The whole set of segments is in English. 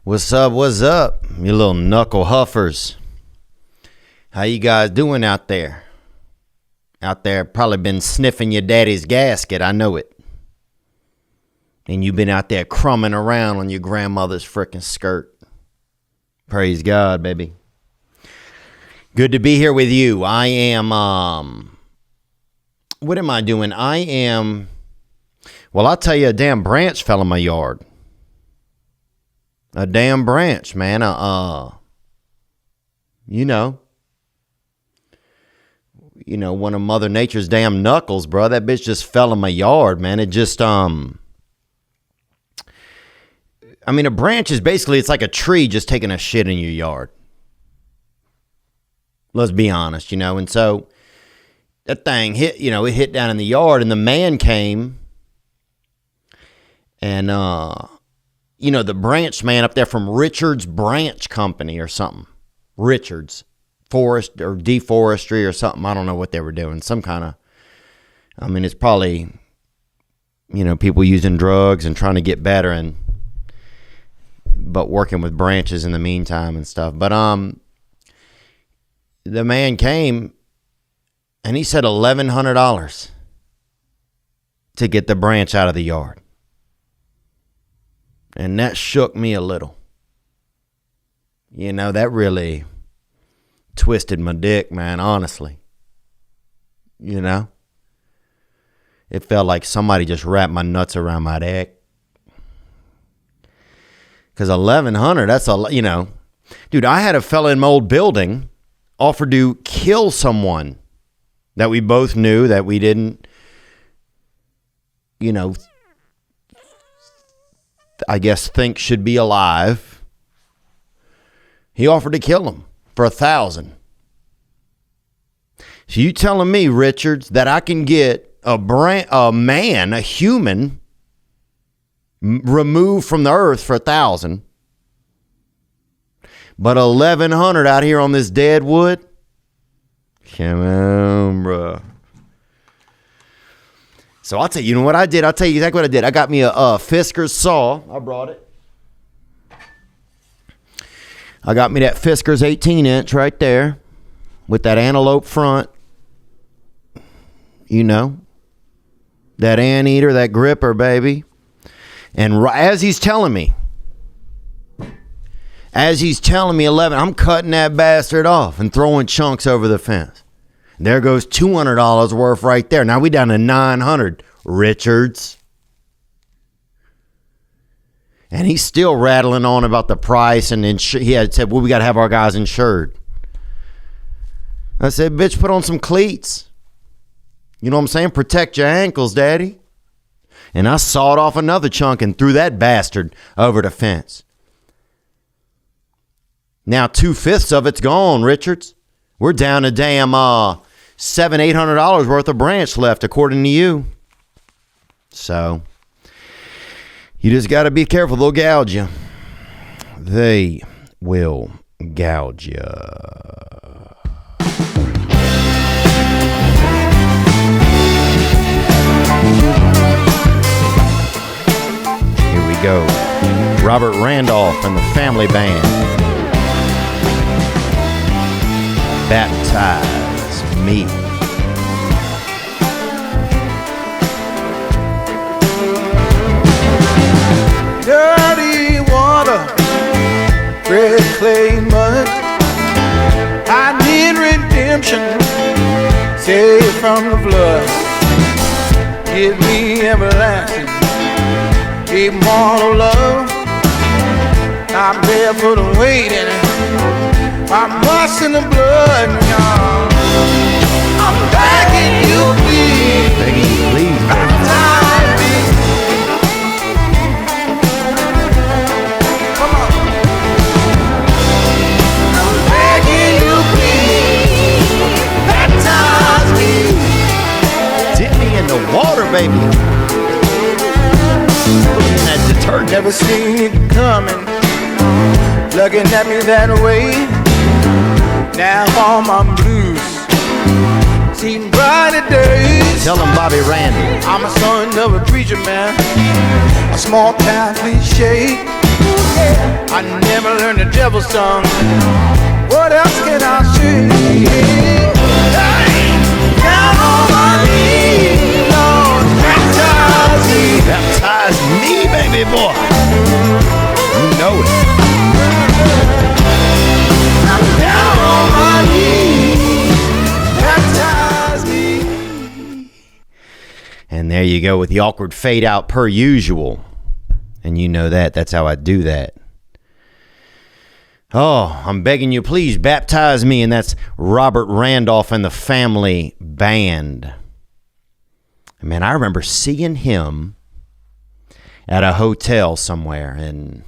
What's up? What's up, you little knuckle huffers? How you guys doing out there? Out there probably been sniffing your daddy's gasket, I know it. And you've been out there crumbing around on your grandmother's frickin' skirt. Praise God, baby. Good to be here with you. I am, what am I doing? Well, I'll tell you, a damn branch fell in my yard. A damn branch, man. You know, one of Mother Nature's damn knuckles, bro. That bitch just fell in my yard, man. It just, a branch is basically, it's like a tree just taking a shit in your yard. Let's be honest, and so that thing hit, it hit down in the yard, and the man came, and, the branch man up there from Richard's Branch Company or something. Richard's Forest or Deforestry or something. I don't know what they were doing. Some kind of, it's probably, people using drugs and trying to get better but working with branches in the meantime and stuff. But, the man came and he said $1,100 to get the branch out of the yard. And that shook me a little. That really twisted my dick, man, honestly. It felt like somebody just wrapped my nuts around my neck. Because $1,100, that's dude, I had a fella in my old building offer to kill someone that we both knew that we didn't, I guess think should be alive. He offered to kill him for $1,000. So you telling me, Richards, that I can get a human removed from the earth for $1,000, but $1,100 out here on this dead wood? Come on, bro. So I'll tell you, what I did? I'll tell you exactly what I did. I got me a Fisker's saw. I brought it. I got me that Fisker's 18-inch right there with that antelope front. That anteater, that gripper, baby. And as he's telling me 11, I'm cutting that bastard off and throwing chunks over the fence. There goes $200 worth right there. Now we down to $900, Richards. And he's still rattling on about the price, and he had said, well, we got to have our guys insured. I said, bitch, put on some cleats. You know what I'm saying? Protect your ankles, daddy. And I sawed off another chunk and threw that bastard over the fence. Now 2/5 of it's gone, Richards. We're down to damn $700-800 worth of branch left, according to you. So you just got to be careful. They'll gouge you. They will gouge you. Here we go. Robert Randolph and the Family Band. Baptise me. Dirty water, red clay mud. I need redemption, saved from the flood. Give me everlasting, immortal love. I'm barefoot and waiting. I'm lost in the blood, y'all. I'm begging you, please. Begging you, please. Baptize me. Come on. I'm begging you, please. Baptize me. Dip me in the water, baby. That detergent. Never seen it coming. Looking at me that way. Now all my blues seen brighter days. Tell him Bobby Randy. I'm a son of a preacher man, a small town cliche. I learned the devil's tongue. What else can I say? Hey, down on my knees, Lord, baptize me. Baptize me, baby boy. You know it. I'm down on my knees, baptize me. And there you go with the awkward fade out per usual. And you know that. That's how I do that. Oh, I'm begging you, please baptize me. And that's Robert Randolph and the Family Band. Man, I remember seeing him at a hotel somewhere in,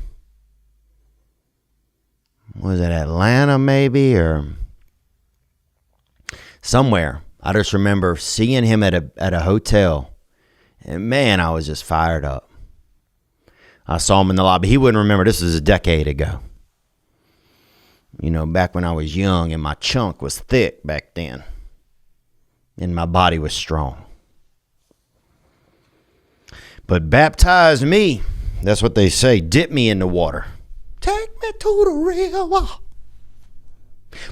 was it Atlanta maybe, or somewhere. I just remember seeing him at a hotel. And man, I was just fired up. I saw him in the lobby. He wouldn't remember. This was a decade ago. You know, back when I was young and my chunk was thick back then. And my body was strong. But baptize me. That's what they say. Dip me in the water. Take me to the river.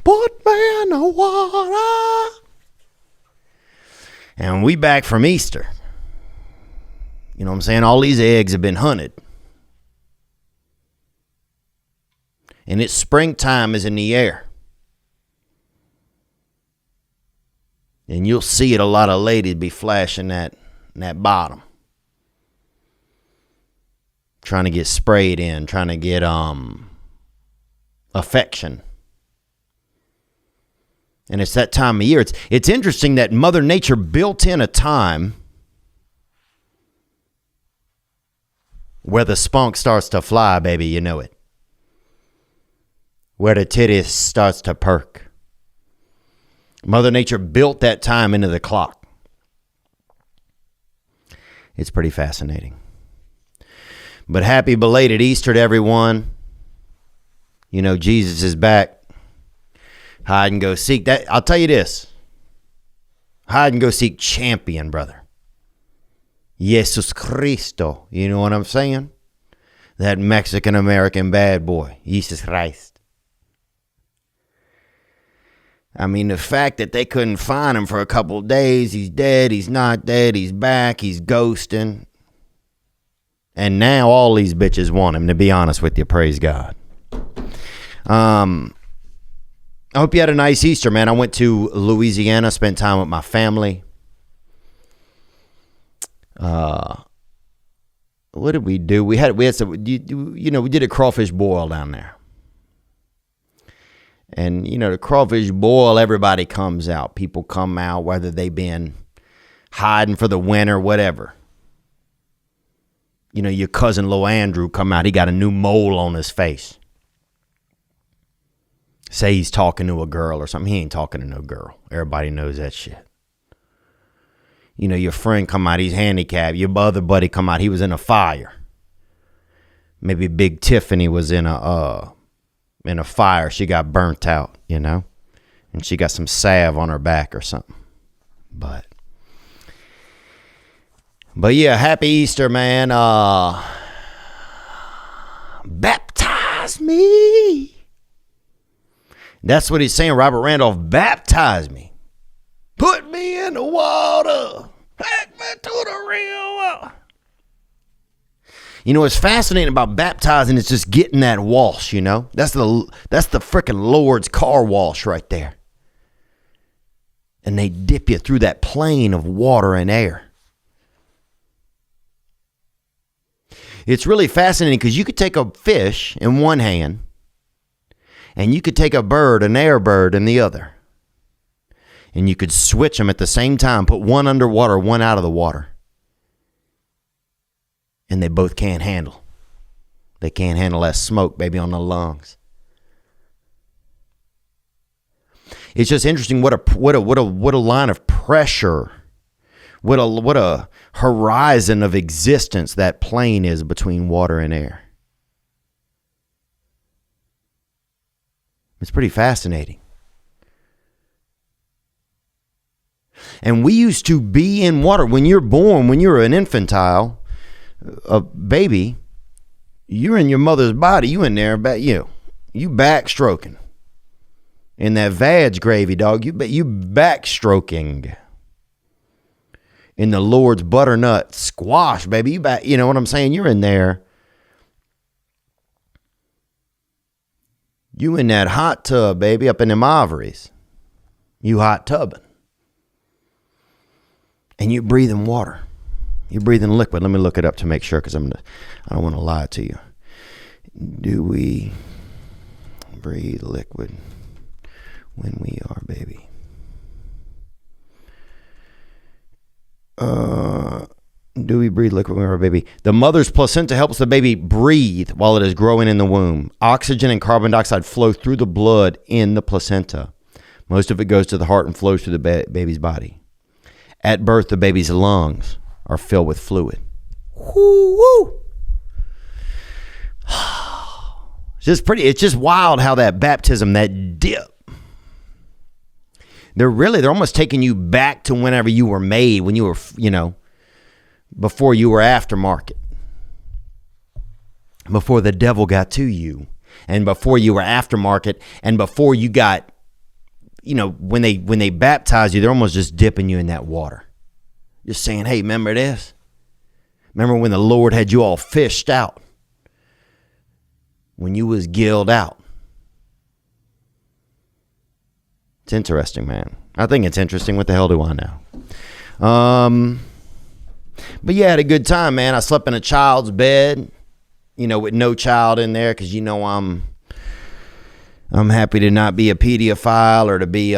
Put me in the water. And we back from Easter. You know what I'm saying? All these eggs have been hunted. And it's springtime is in the air. And you'll see it, a lot of ladies be flashing that bottom. Trying to get sprayed in, trying to get affection. And it's that time of year. It's interesting that Mother Nature built in a time where the spunk starts to fly, baby, you know it. Where the titties starts to perk. Mother Nature built that time into the clock. It's pretty fascinating. But happy belated Easter to everyone. You know, Jesus is back. Hide and go seek. That I'll tell you this. Hide and go seek champion, brother. Jesus Cristo. You know what I'm saying? That Mexican-American bad boy. Jesus Christ. I mean, the fact that they couldn't find him for a couple of days. He's dead. He's not dead. He's back. He's ghosting. And now all these bitches want him, to be honest with you. Praise God. I hope you had a nice Easter, man. I went to Louisiana, spent time with my family. What did we do? We had some, you know, we did a crawfish boil down there. And, you know, the crawfish boil, everybody comes out. People come out, whether they've been hiding for the winter, whatever. You know, your cousin Lil Andrew come out. He got a new mole on his face. Say he's talking to a girl or something. He ain't talking to no girl. Everybody knows that shit. You know, your friend come out. He's handicapped. Your other buddy come out. He was in a fire. Maybe Big Tiffany was in a fire. She got burnt out, you know, and she got some salve on her back or something. But yeah, happy Easter, man. Baptize me. That's what he's saying. Robert Randolph, baptize me. Put me in the water. Take me to the river. You know what's fascinating about baptizing is just getting that wash, you know? That's the freaking Lord's car wash right there. And they dip you through that plane of water and air. It's really fascinating because you could take a fish in one hand and you could take a bird, an air bird, in the other. And you could switch them at the same time, put one underwater, one out of the water. And they both can't handle. They can't handle that smoke, baby, on the lungs. It's just interesting what a line of pressure, what a horizon of existence that plane is between water and air. It's pretty fascinating. And we used to be in water. When you're born, when you're an infantile, a baby, you're in your mother's body. You in there, but you You backstroking. In that vag gravy, dog. You backstroking. In the Lord's butternut squash, baby. You know what I'm saying? You're in there. You in that hot tub, baby, up in them ovaries. You hot tubbing. And you breathing water. You're breathing liquid. Let me look it up to make sure, because I don't want to lie to you. Do we breathe liquid when we are baby? Do we breathe liquid when we're a baby? The mother's placenta helps the baby breathe while it is growing in the womb. Oxygen and carbon dioxide flow through the blood in the placenta. Most of it goes to the heart and flows through the baby's body. At birth, the baby's lungs are filled with fluid. Woo-woo. It's just wild how that baptism, that dip, they're almost taking you back to whenever you were made, when you were, before you were aftermarket, before the devil got to you, and before you were aftermarket, and before you got, when they baptize you, they're almost just dipping you in that water. Just saying, hey, remember this? Remember when the Lord had you all fished out? When you was gilled out? It's interesting, man. I think it's interesting. What the hell do I know? But yeah, I had a good time, man. I slept in a child's bed, with no child in there, because I'm happy to not be a pedophile or to be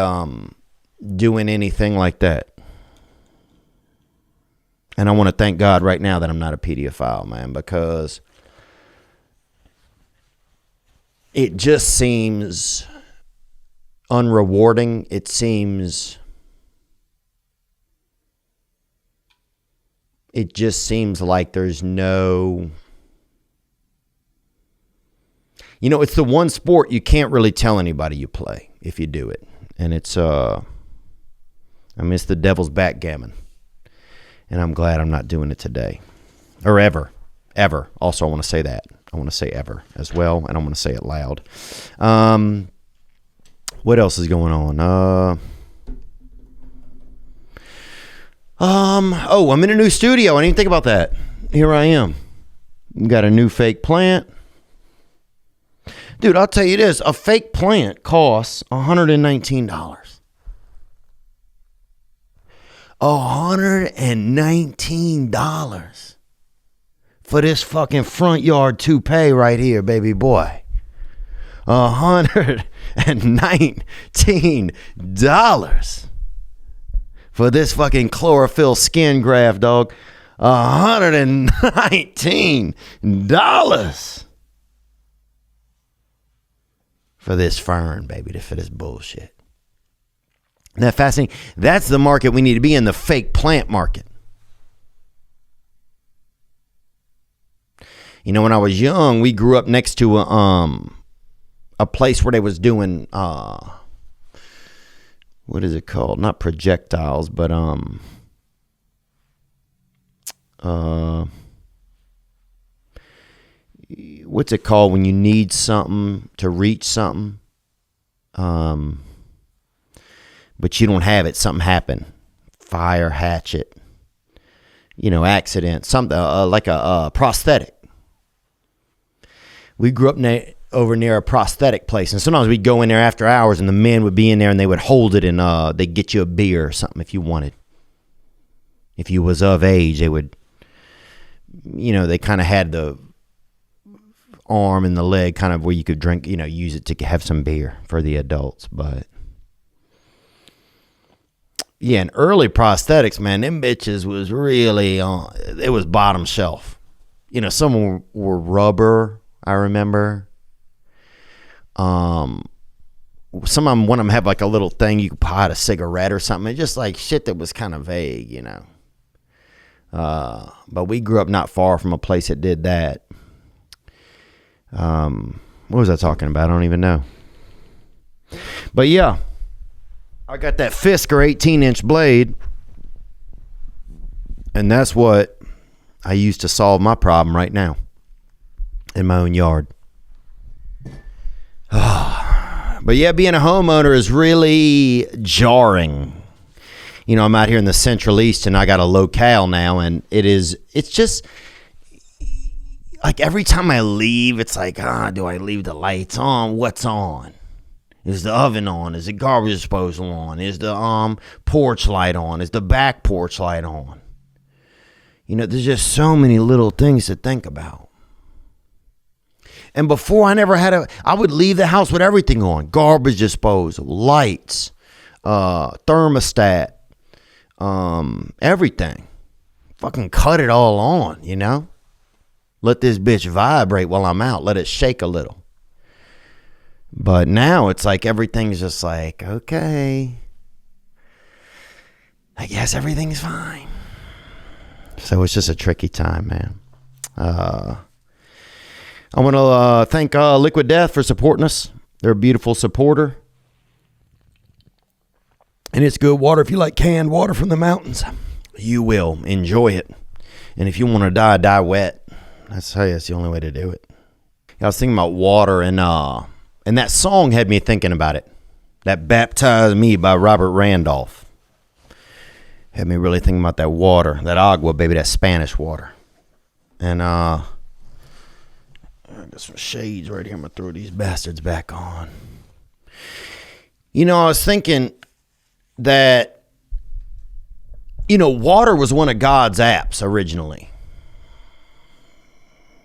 doing anything like that. And I want to thank God right now that I'm not a pedophile, man, because it just seems unrewarding. It just seems like there's no, it's the one sport you can't really tell anybody you play if you do it. And it's the devil's backgammon. And I'm glad I'm not doing it today. Or ever. Also, I want to say that. I want to say ever as well. And I want to say it loud. What else is going on? I'm in a new studio. I didn't even think about that. Here I am. Got a new fake plant. Dude, I'll tell you this. A fake plant costs $119. $119 for this fucking front yard toupee right here, baby boy. $119 for this fucking chlorophyll skin graft, dog. $119 for this fern, baby, for this bullshit. Isn't that fascinating? That's the market we need to be in, the fake plant market. When I was young, we grew up next to a place where they was doing what is it called? Not projectiles, but what's it called when you need something to reach something? But you don't have it. Something happened. Fire, hatchet, accident, something like a prosthetic. We grew up over near a prosthetic place, and sometimes we'd go in there after hours, and the men would be in there, and they would hold it, and they'd get you a beer or something if you wanted. If you was of age, they would, they kind of had the arm and the leg kind of where you could drink, use it to have some beer for the adults, but. Yeah, and early prosthetics, man, them bitches was really it was bottom shelf. Some were rubber, I remember. Some of them, one of them had like a little thing you could pot a cigarette or something. It's just like shit that was kind of vague, But we grew up not far from a place that did that. What was I talking about? I don't even know. But yeah. I got that Fisker 18-inch blade, and that's what I use to solve my problem right now in my own yard. But yeah, being a homeowner is really jarring. You know, I'm out here in the Central East and I got a locale now, and it's just like every time I leave, it's like, do I leave the lights on? What's on? Is the oven on? Is the garbage disposal on? Is the porch light on? Is the back porch light on? You know, there's just so many little things to think about. And before, I would leave the house with everything on. Garbage disposal, lights, thermostat, everything. Fucking cut it all on, you know? Let this bitch vibrate while I'm out. Let it shake a little. But now it's like everything's just like, okay, I guess everything's fine. So it's just a tricky time, man. I want to thank Liquid Death for supporting us. They're a beautiful supporter. And it's good water. If you like canned water from the mountains, you will enjoy it. And if you want to die wet. That's the only way to do it. I was thinking about water, and that song had me thinking about it. That Baptise Me by Robert Randolph. Had me really thinking about that water, that agua, baby, that Spanish water. And I got some shades right here. I'm going to throw these bastards back on. You know, I was thinking that, you know, water was one of God's apps originally.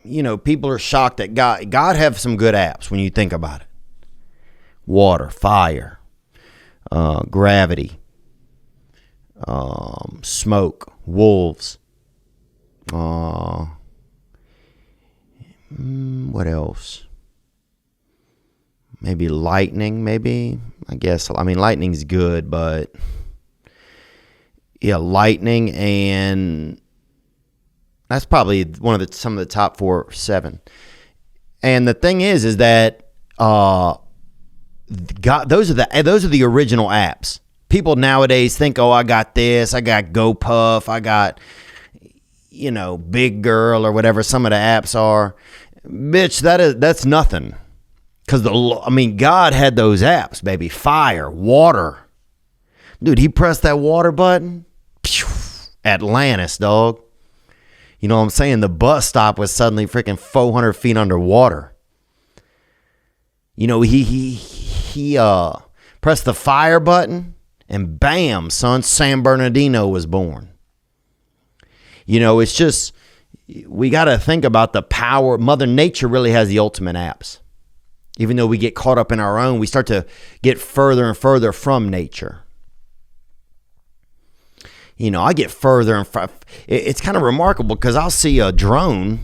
You know, people are shocked that God have some good apps when you think about it. Water, fire, gravity, smoke, wolves. What else? Maybe lightning, maybe. I guess, I mean, lightning's good, but yeah, lightning, and that's probably some of the top 4 or 7. And the thing is that God, those are the original apps. People nowadays think, oh, I got this, I got GoPuff, I got, you know, Big Girl or whatever some of the apps are. Bitch, that's nothing. Because God had those apps, baby. Fire, water. Dude, he pressed that water button. Pew, Atlantis, dog. You know what I'm saying? The bus stop was suddenly freaking 400 feet underwater. You know, he pressed the fire button, and bam, son, San Bernardino was born. You know, it's just, we got to think about the power. Mother Nature really has the ultimate apps. Even though we get caught up in our own, we start to get further and further from nature. You know, I get further and further. It's kind of remarkable because I'll see a drone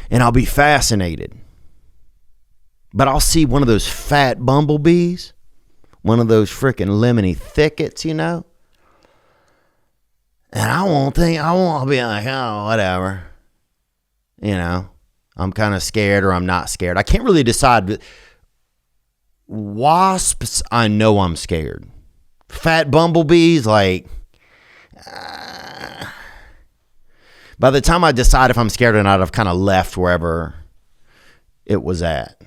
and I'll be fascinated. But I'll see one of those fat bumblebees, one of those freaking lemony thickets, you know. And I won't be like, oh, whatever. You know, I'm kind of scared or I'm not scared. I can't really decide. Wasps, I know I'm scared. Fat bumblebees, like, by the time I decide if I'm scared or not, I've kind of left wherever it was at.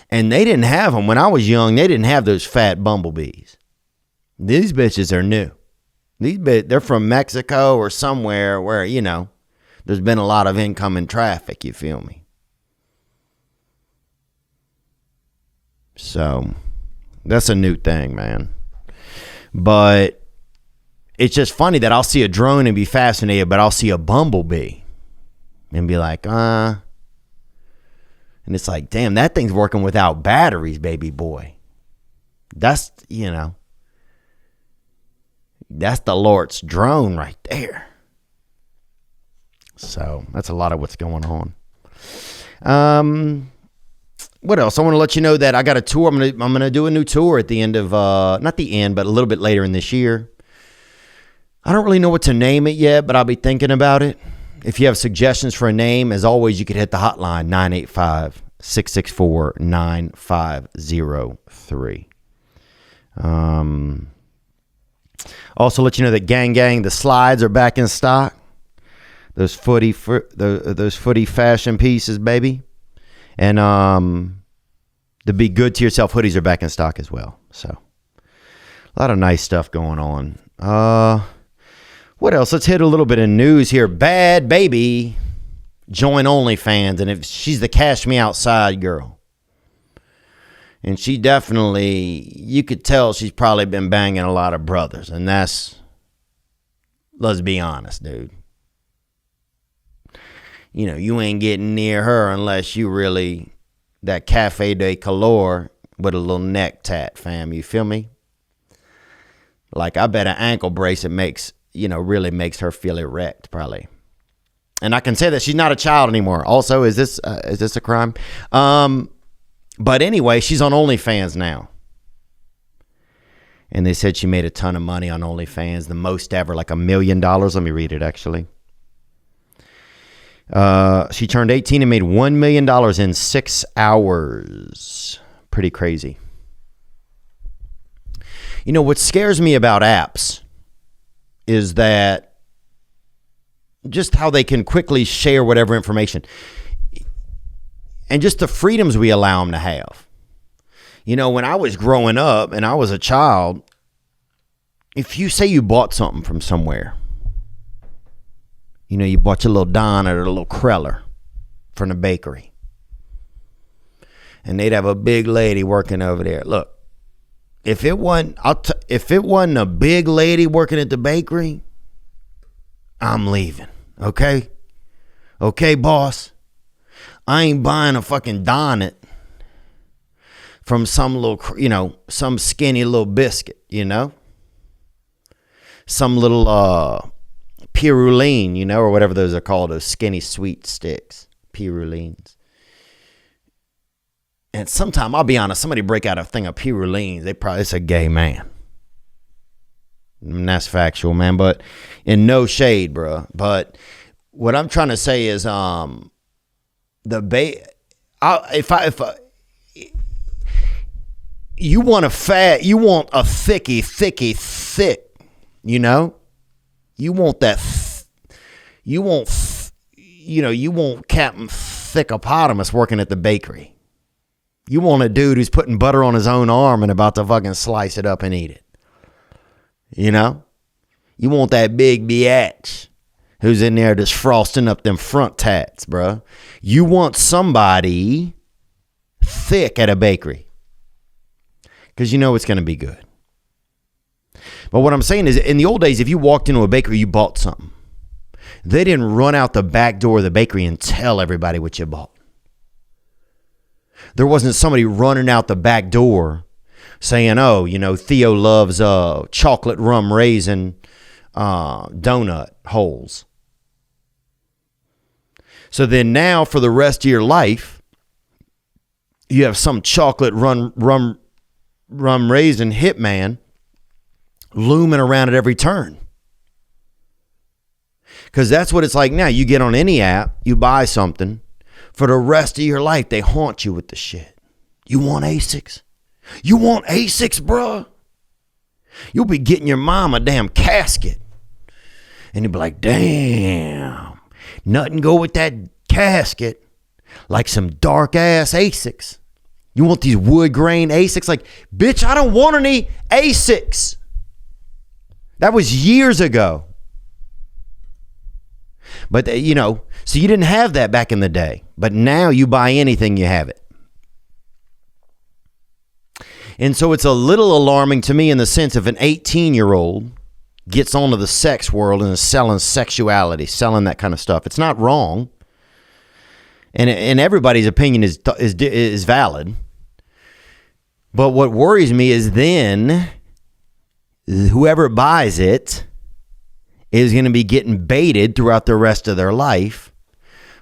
And they didn't have them. When I was young, they didn't have those fat bumblebees. These bitches are new. They're from Mexico or somewhere where, you know, there's been a lot of incoming traffic, you feel me? So, that's a new thing, man. But it's just funny that I'll see a drone and be fascinated, but I'll see a bumblebee and be like, And it's like, damn, that thing's working without batteries, baby boy. That's, you know, that's the Lord's drone right there. So that's a lot of what's going on. What else? I want to let you know that I got a tour. I'm gonna do a new tour at the end of not the end, but a little bit later in this year. I don't really know what to name it yet, but I'll be thinking about it. If you have suggestions for a name, as always, you could hit the hotline 985-664-9503. Also let you know that Gang, the slides are back in stock. Those footy fashion pieces, baby. And The Be Good to Yourself hoodies are back in stock as well. So a lot of nice stuff going on. What else? Let's hit a little bit of news here. Bhad Bhabie join OnlyFans, and if she's the cash me outside girl. And she definitely, you could tell she's probably been banging a lot of brothers. And that's, let's be honest, dude. You know, you ain't getting near her unless you really that cafe de color with a little neck tat, fam. You feel me? Like, I bet an ankle bracelet makes, really makes her feel erect, probably. And I can say that she's not a child anymore. Also, is this a crime? But anyway, she's on OnlyFans now. And they said she made a ton of money on OnlyFans, the most ever, like $1 million. Let me read it, actually. She turned 18 and made $1 million in 6 hours. Pretty crazy. You know, what scares me about apps is that just how they can quickly share whatever information and just the freedoms we allow them to have. You know, when I was growing up and I was a child, if you say you bought something from somewhere, you bought your little donut or a little Kreller from the bakery, and they'd have a big lady working over there. Look, if it wasn't a big lady working at the bakery, I'm leaving. Okay, boss. I ain't buying a fucking donut from some little, some skinny little biscuit, some little Piruline, or whatever those are called, those skinny sweet sticks, Pirulines. And sometime, I'll be honest, somebody break out a thing of Pirulines, it's a gay man. And that's factual, man, but in no shade, bro. But what I'm trying to say is, you want a thick, you want that, you want Captain Thickopotamus working at the bakery. You want a dude who's putting butter on his own arm and about to fucking slice it up and eat it. You want that big biatch who's in there just frosting up them front tats, bro. You want somebody thick at a bakery because it's going to be good. But what I'm saying is, in the old days, if you walked into a bakery, you bought something. They didn't run out the back door of the bakery and tell everybody what you bought. There wasn't somebody running out the back door saying, Theo loves chocolate rum raisin donut holes. So then now for the rest of your life, you have some chocolate rum raisin hitman looming around at every turn. Because that's what it's like now. You get on any app, you buy something. For the rest of your life, they haunt you with the shit. You want Asics? You want Asics, bro? You'll be getting your mom a damn casket. And you'll be like, damn, nothing go with that casket like some dark ass Asics. You want these wood grain Asics? Like, bitch, I don't want any Asics. That was years ago. But, so you didn't have that back in the day. But now you buy anything, you have it. And so it's a little alarming to me in the sense if an 18-year-old gets onto the sex world and is selling sexuality, selling that kind of stuff. It's not wrong. And everybody's opinion is valid. But what worries me is then whoever buys it is going to be getting baited throughout the rest of their life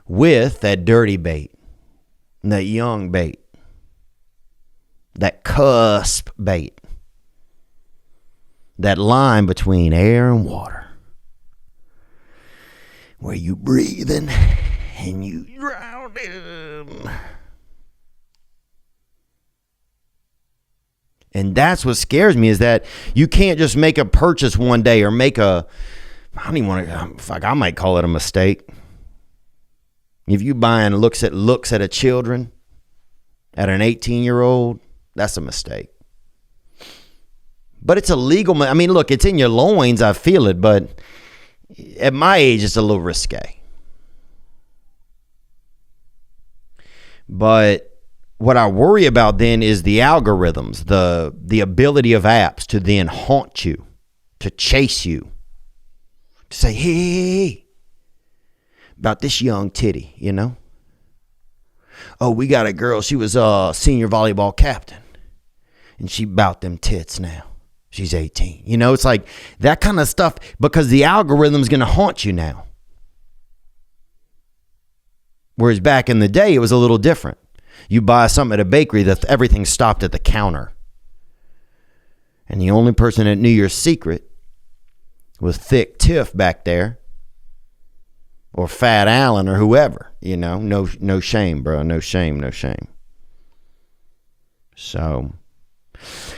with that dirty bait, that young bait, that cusp bait, that line between air and water, where you breathing and you drowning. And that's what scares me, is that you can't just make a purchase one day or I don't even want to, I might call it a mistake. If you buying looks at a children at an 18-year-old, that's a mistake. But it's illegal. I mean, look, it's in your loins. I feel it. But at my age, it's a little risque. But what I worry about then is the algorithms, the ability of apps to then haunt you, to chase you, to say, hey, about this young titty, you know? Oh, we got a girl. She was a senior volleyball captain, and she bout them tits now. She's 18. You know, it's like that kind of stuff because the algorithm's going to haunt you now. Whereas back in the day, it was a little different. You buy something at a bakery, that everything stopped at the counter. And the only person that knew your secret was Thick Tiff back there. Or Fat Allen or whoever. You know, no shame, bro. No shame. So,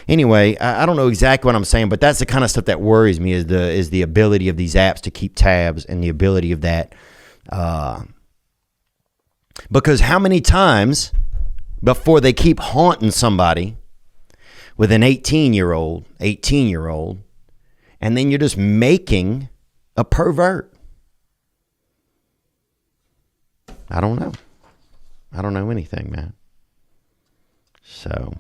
anyway, I don't know exactly what I'm saying, but that's the kind of stuff that worries me is the ability of these apps to keep tabs and the ability of that. Because how many times before they keep haunting somebody with an 18-year-old, and then you're just making a pervert? I don't know. I don't know anything, man. So,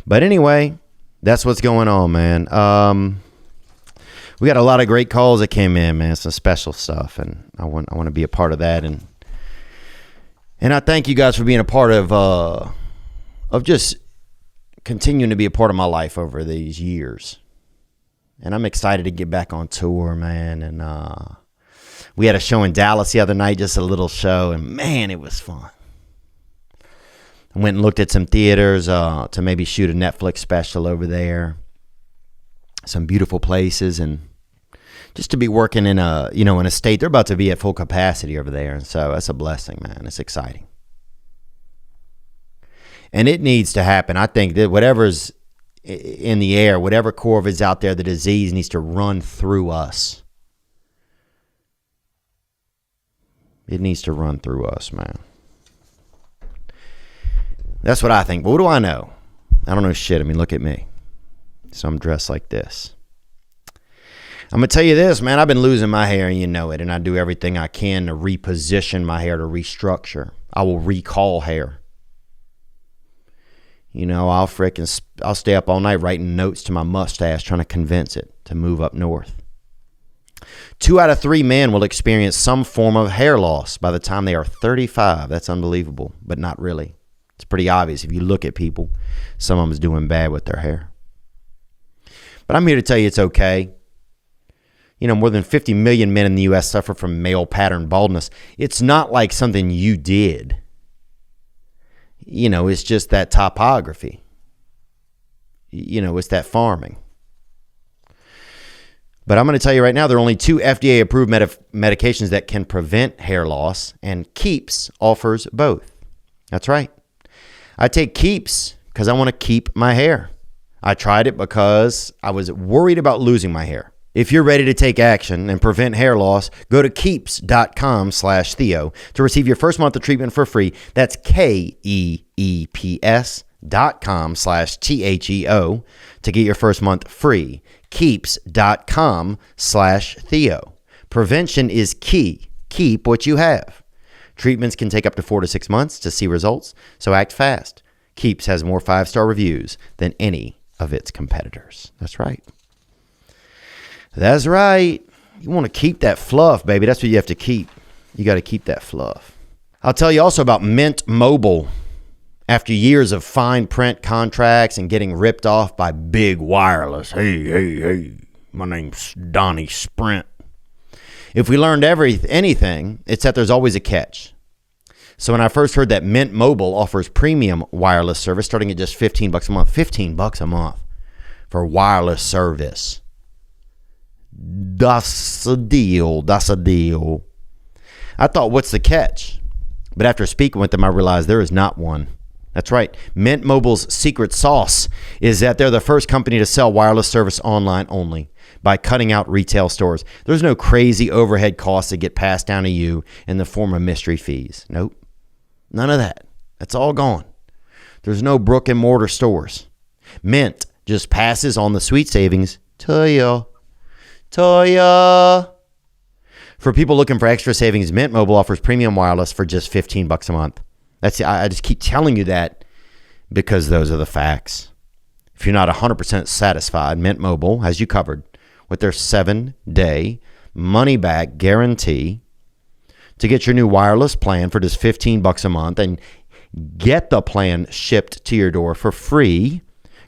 but anyway, that's what's going on, man. We got a lot of great calls that came in, man. Some special stuff, and I want to be a part of that, and I thank you guys for being a part of just continuing to be a part of my life over these years. And I'm excited to get back on tour, man. And we had a show in Dallas the other night, just a little show, and man, it was fun. I went and looked at some theaters to maybe shoot a Netflix special over there. Some beautiful places, and just to be working in a state, they're about to be at full capacity over there. And so that's a blessing, man. It's exciting. And it needs to happen. I think that whatever's in the air, whatever core is out there, the disease needs to run through us. It needs to run through us, man. That's what I think. But what do I know? I don't know shit. I mean, look at me. So I'm dressed like this. I'm going to tell you this, man. I've been losing my hair, and you know it. And I do everything I can to reposition my hair, to restructure. I will recall hair. You know, I'll stay up all night writing notes to my mustache, trying to convince it to move up north. 2 out of 3 men will experience some form of hair loss by the time they are 35. That's unbelievable, but not really. It's pretty obvious. If you look at people, some of them is doing bad with their hair. But I'm here to tell you it's okay. You know, more than 50 million men in the U.S. suffer from male pattern baldness. It's not like something you did. You know, it's just that topography. You know, it's that farming. But I'm going to tell you right now, there are only 2 FDA-approved medications that can prevent hair loss, and Keeps offers both. That's right. I take Keeps because I want to keep my hair. I tried it because I was worried about losing my hair. If you're ready to take action and prevent hair loss, go to keeps.com/Theo to receive your first month of treatment for free. That's KEEPS.com/THEO to get your first month free. Keeps.com/Theo. Prevention is key. Keep what you have. Treatments can take up to 4 to 6 months to see results, so act fast. Keeps has more 5-star reviews than any of its competitors. That's right. That's right. You want to keep that fluff, baby. That's what you have to keep. You got to keep that fluff. I'll tell you also about Mint Mobile. After years of fine print contracts and getting ripped off by big wireless. Hey, my name's Donnie Sprint. If we learned anything, it's that there's always a catch. So when I first heard that Mint Mobile offers premium wireless service starting at just $15 a month, $15 a month for wireless service. That's a deal. I thought, what's the catch? But after speaking with them, I realized there is not one. That's right. Mint Mobile's secret sauce is that they're the first company to sell wireless service online only by cutting out retail stores. There's no crazy overhead costs that get passed down to you in the form of mystery fees. Nope. None of that. That's all gone. There's no brick and mortar stores. Mint just passes on the sweet savings to you. For people looking for extra savings, Mint Mobile offers premium wireless for just $15 a month. I just keep telling you that because those are the facts. If you're not 100% satisfied, Mint Mobile has you covered with their 7-day money-back guarantee to get your new wireless plan for just $15 a month and get the plan shipped to your door for free.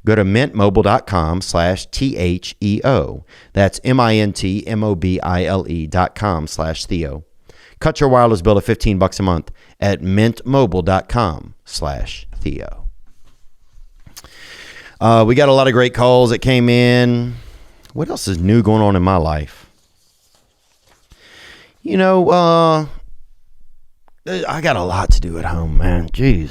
Go to mintmobile.com/THEO. That's mintmobile.com/Theo. Cut your wireless bill to $15 a month at mintmobile.com/Theo. We got a lot of great calls that came in. What else is new going on in my life? You know, I got a lot to do at home, man. Jeez.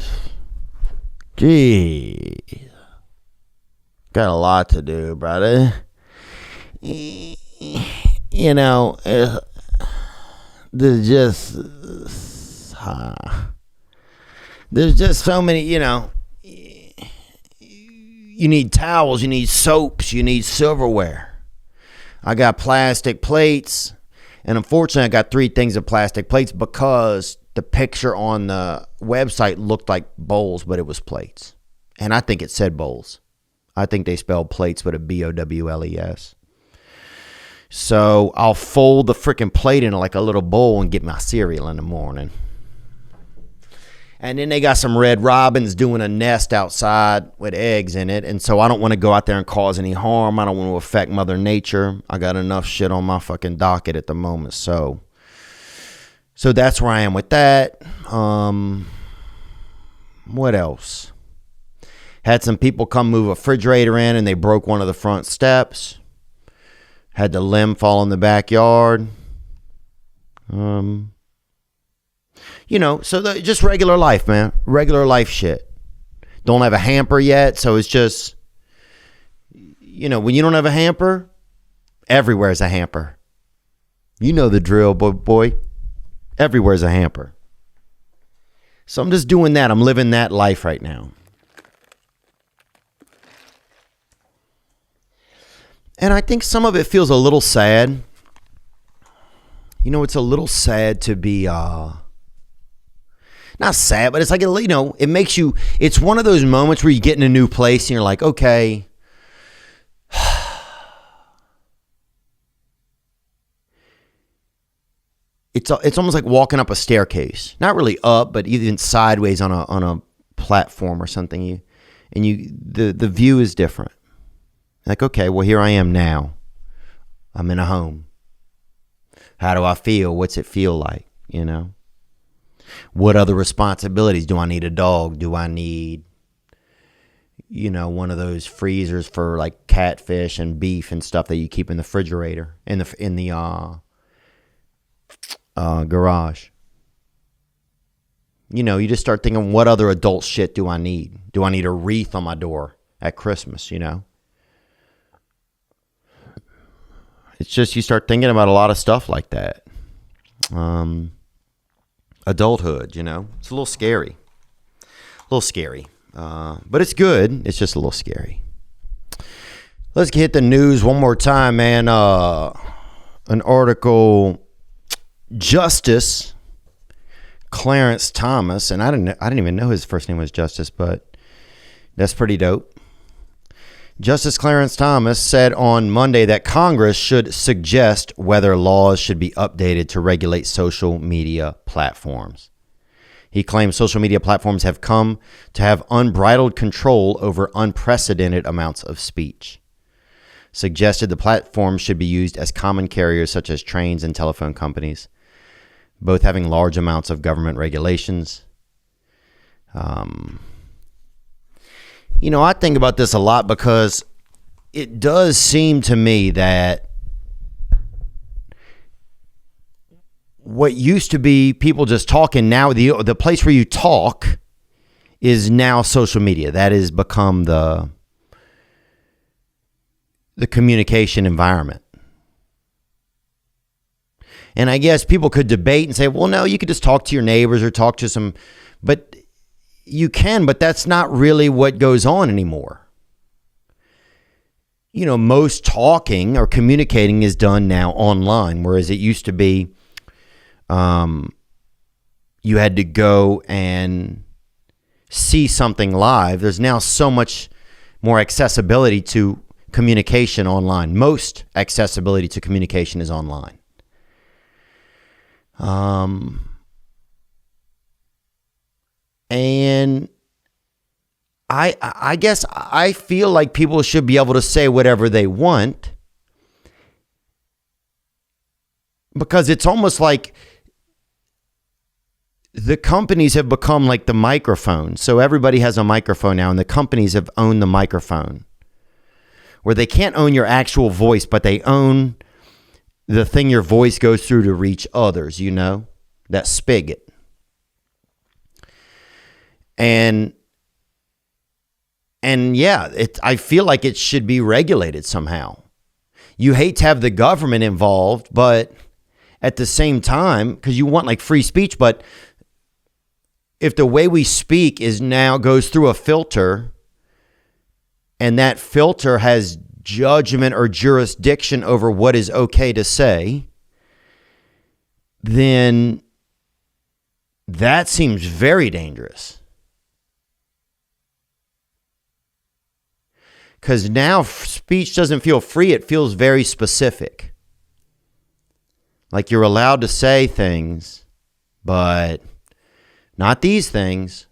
Got a lot to do, brother. You know, there's just so many, you know. You need towels, you need soaps, you need silverware. I got plastic plates, and unfortunately I got 3 things of plastic plates because the picture on the website looked like bowls, but it was plates. And I think it said bowls. I think they spelled plates with a BOWLES. So I'll fold the freaking plate into like a little bowl and get my cereal in the morning. And then they got some red robins doing a nest outside with eggs in it. And so I don't want to go out there and cause any harm. I don't want to affect Mother Nature. I got enough shit on my fucking docket at the moment. So that's where I am with that. What else? Had some people come move a refrigerator in and they broke one of the front steps. Had the limb fall in the backyard. You know, so just regular life, man. Regular life shit. Don't have a hamper yet, so it's just, you know, when you don't have a hamper, everywhere's a hamper. You know the drill, boy. Everywhere's a hamper. So I'm just doing that. I'm living that life right now. And I think some of it feels a little sad. You know, it's a little sad to be, not sad, but it's like, you know, it makes you, it's one of those moments where you get in a new place and you're like, okay, it's almost like walking up a staircase, not really up, but even sideways on a platform or something. The view is different. Like, okay, well, here I am now. I'm in a home. How do I feel? What's it feel like? You know? What other responsibilities? Do I need a dog? Do I need, you know, one of those freezers for like catfish and beef and stuff that you keep in the refrigerator in the garage? You know, you just start thinking, what other adult shit do I need? Do I need a wreath on my door at Christmas? You know, it's just you start thinking about a lot of stuff like that. Adulthood, you know, it's a little scary. But it's good. It's just a little scary. Let's hit the news one more time, man. An article, Justice Clarence Thomas, and I didn't even know his first name was Justice, but that's pretty dope. Justice Clarence Thomas said on Monday that Congress should suggest whether laws should be updated to regulate social media platforms. He claims social media platforms have come to have unbridled control over unprecedented amounts of speech. Suggested the platforms should be used as common carriers such as trains and telephone companies, both having large amounts of government regulations. You know, I think about this a lot because it does seem to me that what used to be people just talking, now the place where you talk is now social media. That has become the communication environment. And I guess people could debate and say, well, no, you could just talk to your neighbors or talk to some, but you can, but that's not really what goes on anymore. You know, most talking or communicating is done now online, whereas it used to be you had to go and see something live. There's now so much more accessibility to communication online. Most accessibility to communication is online. And I guess I feel like people should be able to say whatever they want, because it's almost like the companies have become like the microphone. So everybody has a microphone now, and the companies have owned the microphone, where they can't own your actual voice, but they own the thing your voice goes through to reach others, you know, that spigot. And yeah, I feel like it should be regulated somehow. You hate to have the government involved, but at the same time, because you want like free speech, but if the way we speak is now goes through a filter, and that filter has judgment or jurisdiction over what is okay to say, then that seems very dangerous. Because now speech doesn't feel free, it feels very specific. Like you're allowed to say things, but not these things.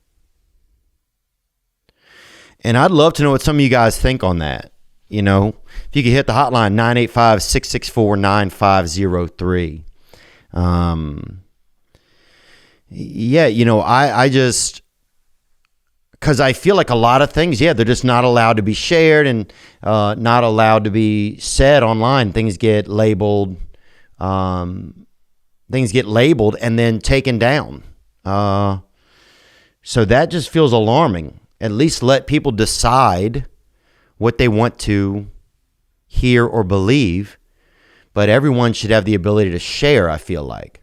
And I'd love to know what some of you guys think on that. You know, if you could hit the hotline, 985-664-9503. Yeah, you know, I just, because I feel like a lot of things, yeah, they're just not allowed to be shared and not allowed to be said online. Things get labeled and then taken down. So that just feels alarming. At least let people decide what they want to hear or believe, but everyone should have the ability to share, I feel like.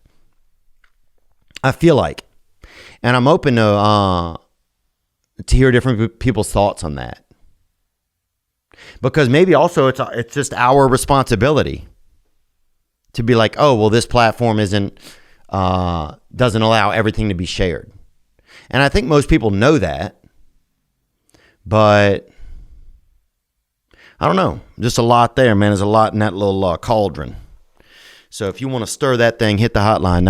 And I'm open to hear different people's thoughts on that. Because maybe also it's just our responsibility to be like, oh, well, this platform doesn't allow everything to be shared. And I think most people know that, but I don't know. Just a lot there, man. There's a lot in that little cauldron. So if you want to stir that thing, hit the hotline,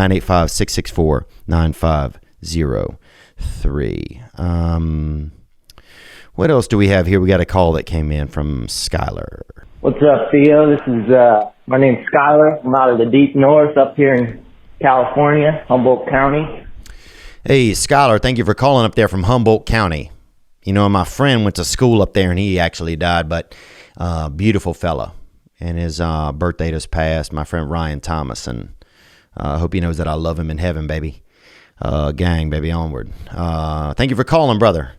985-664-9503. What else do we have here? We got a call that came in from Skylar. What's up, Theo? This is my name's Skylar. I'm out of the deep north up here in California, Humboldt County. Hey, Skylar, thank you for calling up there from Humboldt County. You know, my friend went to school up there and he actually died, but beautiful fella. And his birthday just passed, my friend Ryan Thomas. And I hope he knows that I love him in heaven, baby. Gang, baby, onward. Thank you for calling, brother.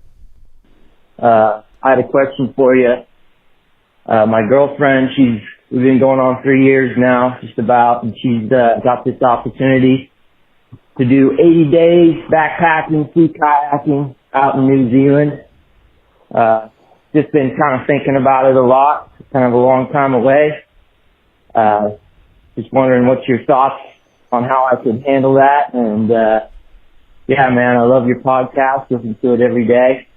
I had a question for you. My girlfriend, we've been going on 3 years now, just about, and she's got this opportunity to do 80 days backpacking, sea kayaking out in New Zealand. Just been kind of thinking about it a lot. It's kind of a long time away. Just wondering what's your thoughts on how I could handle that. And, yeah, man, I love your podcast. Listen to it every day.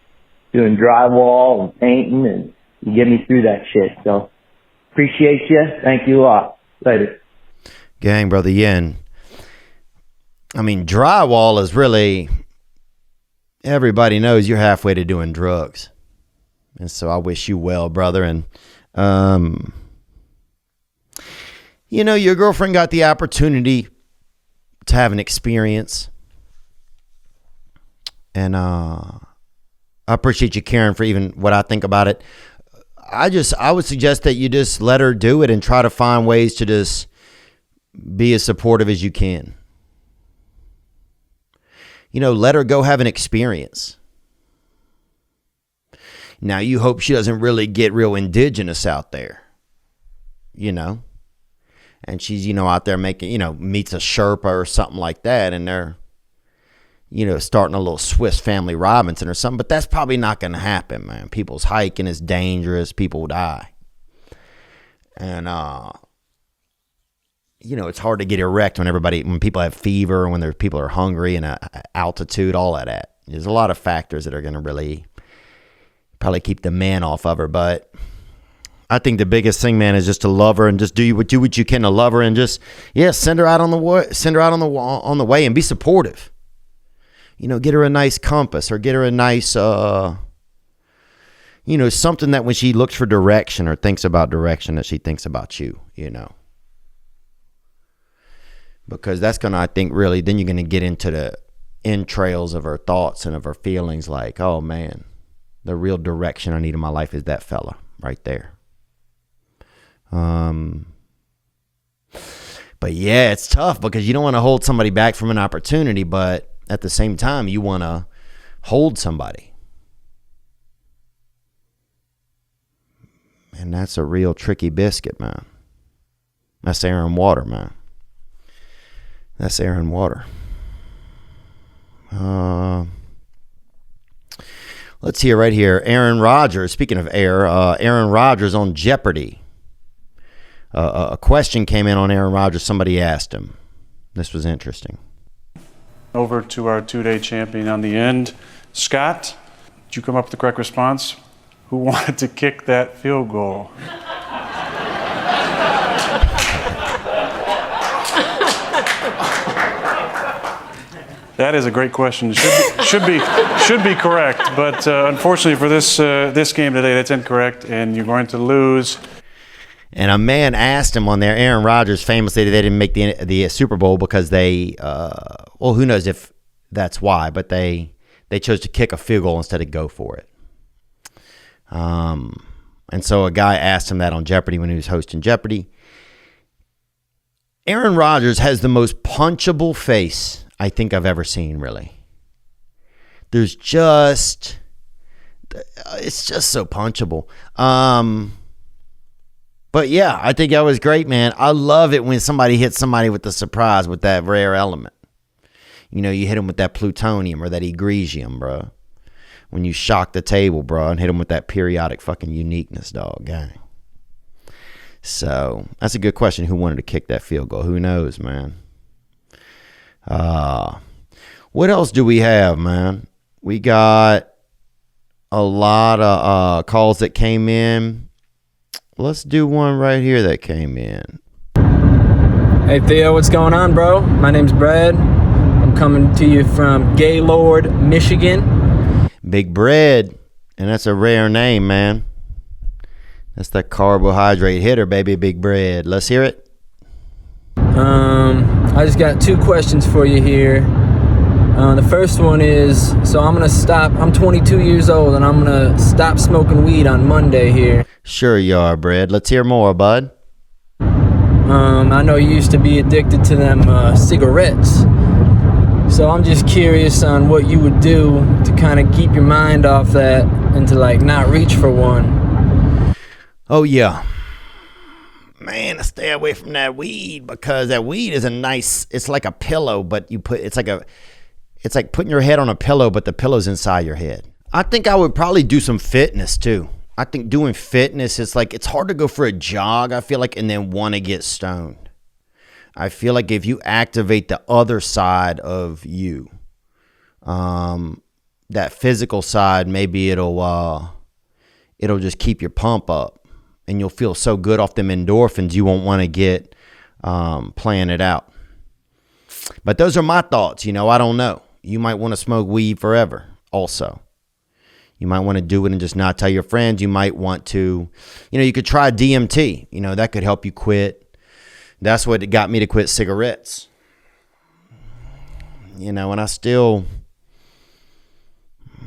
Doing drywall and painting, and you get me through that shit. So appreciate you. Thank you a lot. Later. Gang, brother Yen. I mean, drywall is really, everybody knows you're halfway to doing drugs. And so I wish you well, brother. And, you know, your girlfriend got the opportunity to have an experience. And I appreciate you caring for even what I think about it. I would suggest that you just let her do it and try to find ways to just be as supportive as you can. You know, let her go have an experience. Now, you hope she doesn't really get real indigenous out there, you know, and she's, you know, out there making, you know, meets a Sherpa or something like that. And they're, starting a little Swiss Family Robinson or something, but that's probably not going to happen, man. People's hiking is dangerous. People die. And, it's hard to get erect when people have fever, when people are hungry and altitude, all of that. There's a lot of factors that are going to really probably keep the man off of her, but I think the biggest thing, man, is just to love her and just do what you can to love her and just, send her out on the way and be supportive. Get her a nice compass or get her a nice, something that when she looks for direction or thinks about direction, that she thinks about you, Because that's going to, I think, really, then you're going to get into the entrails of her thoughts and of her feelings like, oh, man, the real direction I need in my life is that fella right there. But yeah, it's tough because you don't want to hold somebody back from an opportunity, but at the same time, you want to hold somebody. And that's a real tricky biscuit, man. That's air and water, man. That's air and water. Let's hear right here. Aaron Rodgers, speaking of air, Aaron Rodgers on Jeopardy. A question came in on Aaron Rodgers. Somebody asked him. This was interesting. Over to our two-day champion on the end. Scott, did you come up with the correct response? Who wanted to kick that field goal? That is a great question. Should be correct, but unfortunately for this game today, that's incorrect, and you're going to lose. And a man asked him on there. Aaron Rodgers famously, they didn't make the Super Bowl because they, who knows if that's why, but they chose to kick a field goal instead of go for it. And so a guy asked him that on Jeopardy when he was hosting Jeopardy. Aaron Rodgers has the most punchable face I think I've ever seen, really. It's just so punchable. But yeah, I think that was great, man. I love it when somebody hits somebody with the surprise with that rare element. You hit them with that plutonium or that egregium, bro. When you shock the table, bro, and hit them with that periodic fucking uniqueness, dog, gang. So that's a good question. Who wanted to kick that field goal? Who knows, man? What else do we have, man? We got a lot of calls that came in. Let's do one right here that came in. Hey Theo, what's going on, bro? My name's Brad. I'm coming to you from Gaylord, Michigan. Big Bread, and that's a rare name, man. That's that carbohydrate hitter, baby. Big Bread. Let's hear it. I just got two questions for you here. The first one is, so I'm I'm 22 years old, and I'm going to stop smoking weed on Monday here. Sure you are, Brad. Let's hear more, bud. I know you used to be addicted to them cigarettes. So I'm just curious on what you would do to kind of keep your mind off that and to not reach for one. Oh, yeah. Man, I stay away from that weed because that weed is it's like a pillow, but it's like putting your head on a pillow, but the pillow's inside your head. I think I would probably do some fitness too. I think doing fitness is it's hard to go for a jog, I feel like, and then want to get stoned. I feel like if you activate the other side of you, that physical side, maybe it'll just keep your pump up. And you'll feel so good off them endorphins, you won't want to get playing it out. But those are my thoughts. I don't know. You might want to smoke weed forever also. You might want to do it and just not tell your friends. You might want to, you could try DMT. That could help you quit. That's what got me to quit cigarettes. And I still,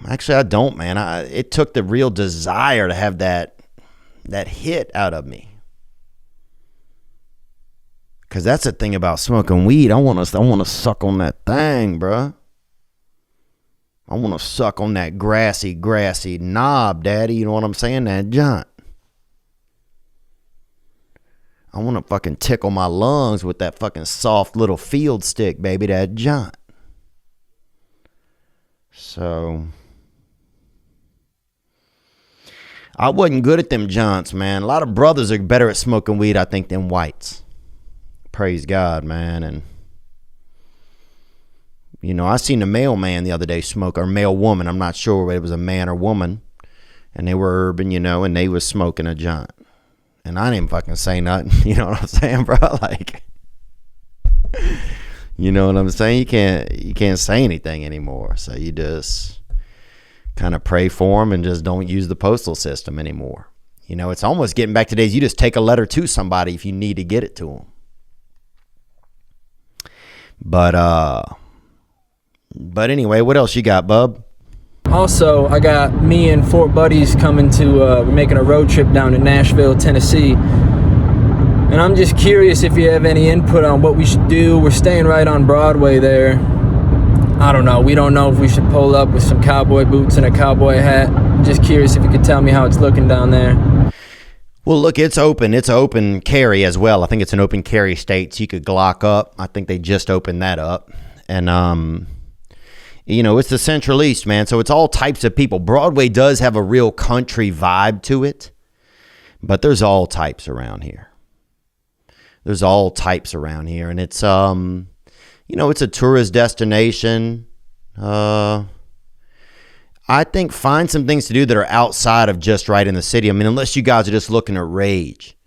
actually I don't, man. It took the real desire to have that hit out of me. Because that's the thing about smoking weed. I want to suck on that thing, bruh. I want to suck on that grassy knob, daddy. You know what I'm saying? That joint. I want to fucking tickle my lungs with that fucking soft little field stick, baby. That joint. So I wasn't good at them joints, man. A lot of brothers are better at smoking weed, I think, than whites. Praise God, man. And you know, I seen a mailman the other day smoke, or male woman, I'm not sure whether it was a man or woman, and they were urban, you know, and they was smoking a joint. And I didn't fucking say nothing, you know what I'm saying, bro? Like, you know what I'm saying? You can't say anything anymore. So you just kind of pray for them and just don't use the postal system anymore. You know, it's almost getting back to days you just take a letter to somebody if you need to get it to them. But anyway, what else you got, bub? Also, I got me and 4 buddies coming to, we're making a road trip down to Nashville, Tennessee. And I'm just curious if you have any input on what we should do. We're staying right on Broadway there. I don't know. We don't know if we should pull up with some cowboy boots and a cowboy hat. I'm just curious if you could tell me how it's looking down there. Well, look, it's open. It's open carry as well. I think it's an open carry state, so you could Glock up. I think they just opened that up. And, you know, it's the Central East, man, so it's all types of people. Broadway does have a real country vibe to it, but there's all types around here. There's all types around here, and it's, you know, it's a tourist destination. I think find some things to do that are outside of just right in the city. I mean, unless you guys are just looking to rage.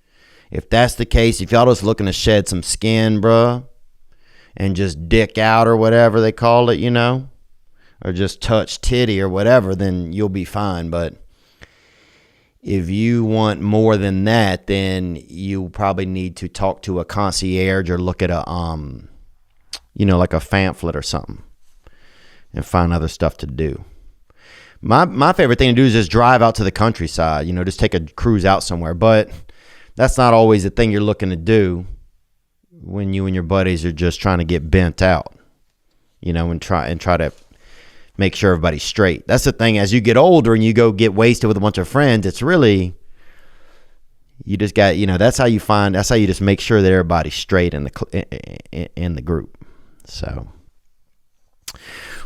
If that's the case, if y'all just looking to shed some skin, bruh, and just dick out or whatever they call it, you know, or just touch titty or whatever, then you'll be fine. But if you want more than that, then you probably need to talk to a concierge or look at a, you know, like a pamphlet or something and find other stuff to do. My favorite thing to do is just drive out to the countryside, you know, just take a cruise out somewhere. But that's not always the thing you're looking to do when you and your buddies are just trying to get bent out, you know, and try to make sure everybody's straight. That's the thing. As you get older and you go get wasted with a bunch of friends, it's really, you just got, you know, that's how you just make sure that everybody's straight in the group. So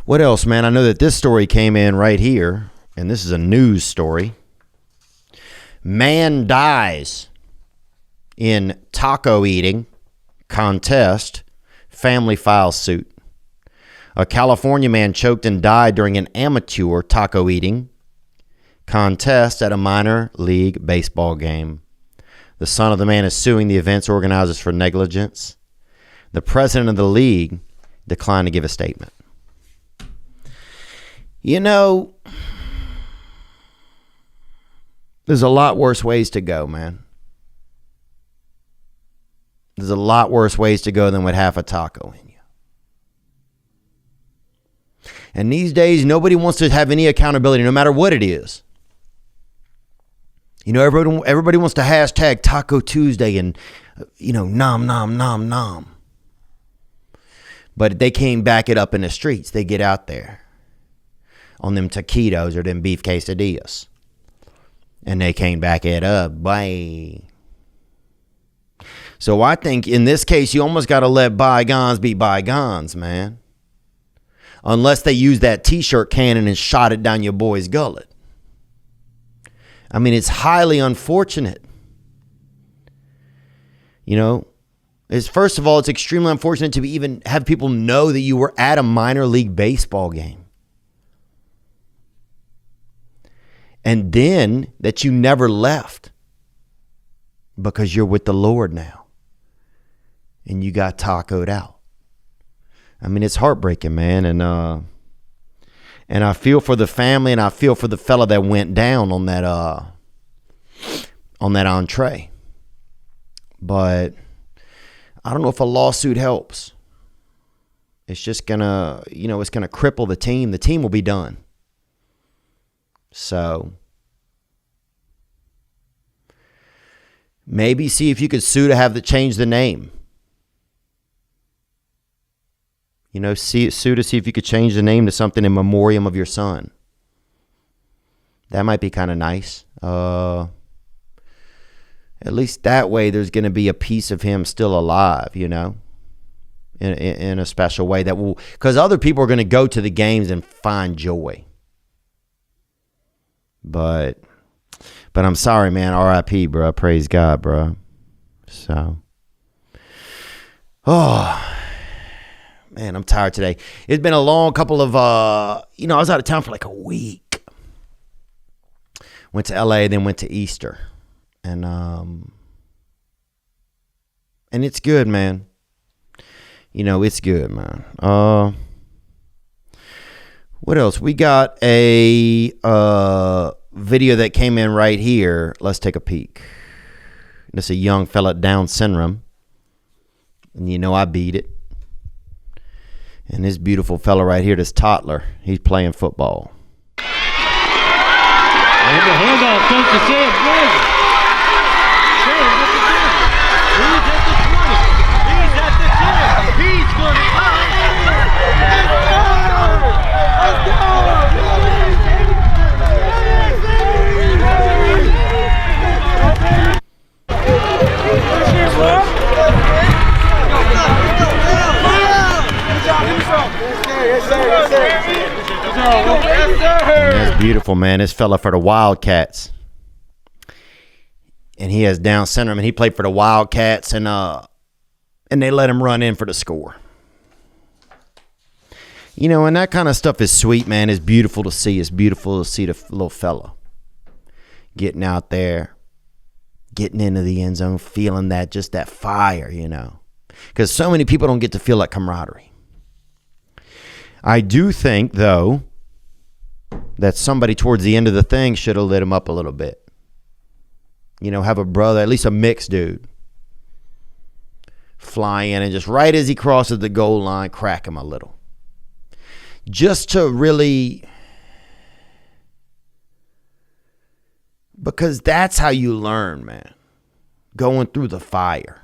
what else, man? I know that this story came in right here, and this is a news story. Man dies in taco eating contest, family files suit. A California man choked and died during an amateur taco eating contest at a minor league baseball game. The son of the man is suing the event's organizers for negligence. The president of the league declined to give a statement. You know, there's a lot worse ways to go, man. There's a lot worse ways to go than with half a taco in you. And these days, nobody wants to have any accountability, no matter what it is. You know, everybody wants to hashtag Taco Tuesday and, you know, nom, nom, nom, nom. But they can't back it up in the streets. They get out there on them taquitos or them beef quesadillas. And they can't back it up. Bye. So I think in this case, you almost got to let bygones be bygones, man. Unless they use that t-shirt cannon and shot it down your boy's gullet. I mean, it's highly unfortunate. You know, first of all, it's extremely unfortunate to even have people know that you were at a minor league baseball game. And then that you never left because you're with the Lord now. And you got tacoed out. I mean, it's heartbreaking, man. And I feel for the family, and I feel for the fella that went down on that entree. But I don't know if a lawsuit helps. It's just gonna, you know, it's gonna cripple the team. The team will be done. So maybe see if you could sue to change the name. You know, sue to see if you could change the name to something in memoriam of your son. That might be kind of nice. At least that way there's going to be a piece of him still alive, you know. in a special way that will, because other people are going to go to the games and find joy. But I'm sorry, man. R.I.P., bro. Praise God, bro. So, oh, man, I'm tired today. It's been a long couple of, I was out of town for like a week. Went to L.A., then went to Easter. And it's good, man. It's good, man. What else? We got a video that came in right here. Let's take a peek. This is a young fella, Down syndrome. And I beat it. And this beautiful fella right here, this toddler, he's playing football. And the handoff comes to Sam Brady. Sam with the 10. He's at the 20. He's at the 10. He's going to That's beautiful, man. This fella for the Wildcats. And he has Down syndrome, and he played for the Wildcats, and they let him run in for the score. And that kind of stuff is sweet, man. It's beautiful to see. It's beautiful to see the little fella getting out there, getting into the end zone, feeling that fire, Because so many people don't get to feel that camaraderie. I do think, though, that somebody towards the end of the thing should have lit him up a little bit. Have a brother, at least a mixed dude, fly in and just right as he crosses the goal line, crack him a little. Just to really, because that's how you learn, man. Going through the fire.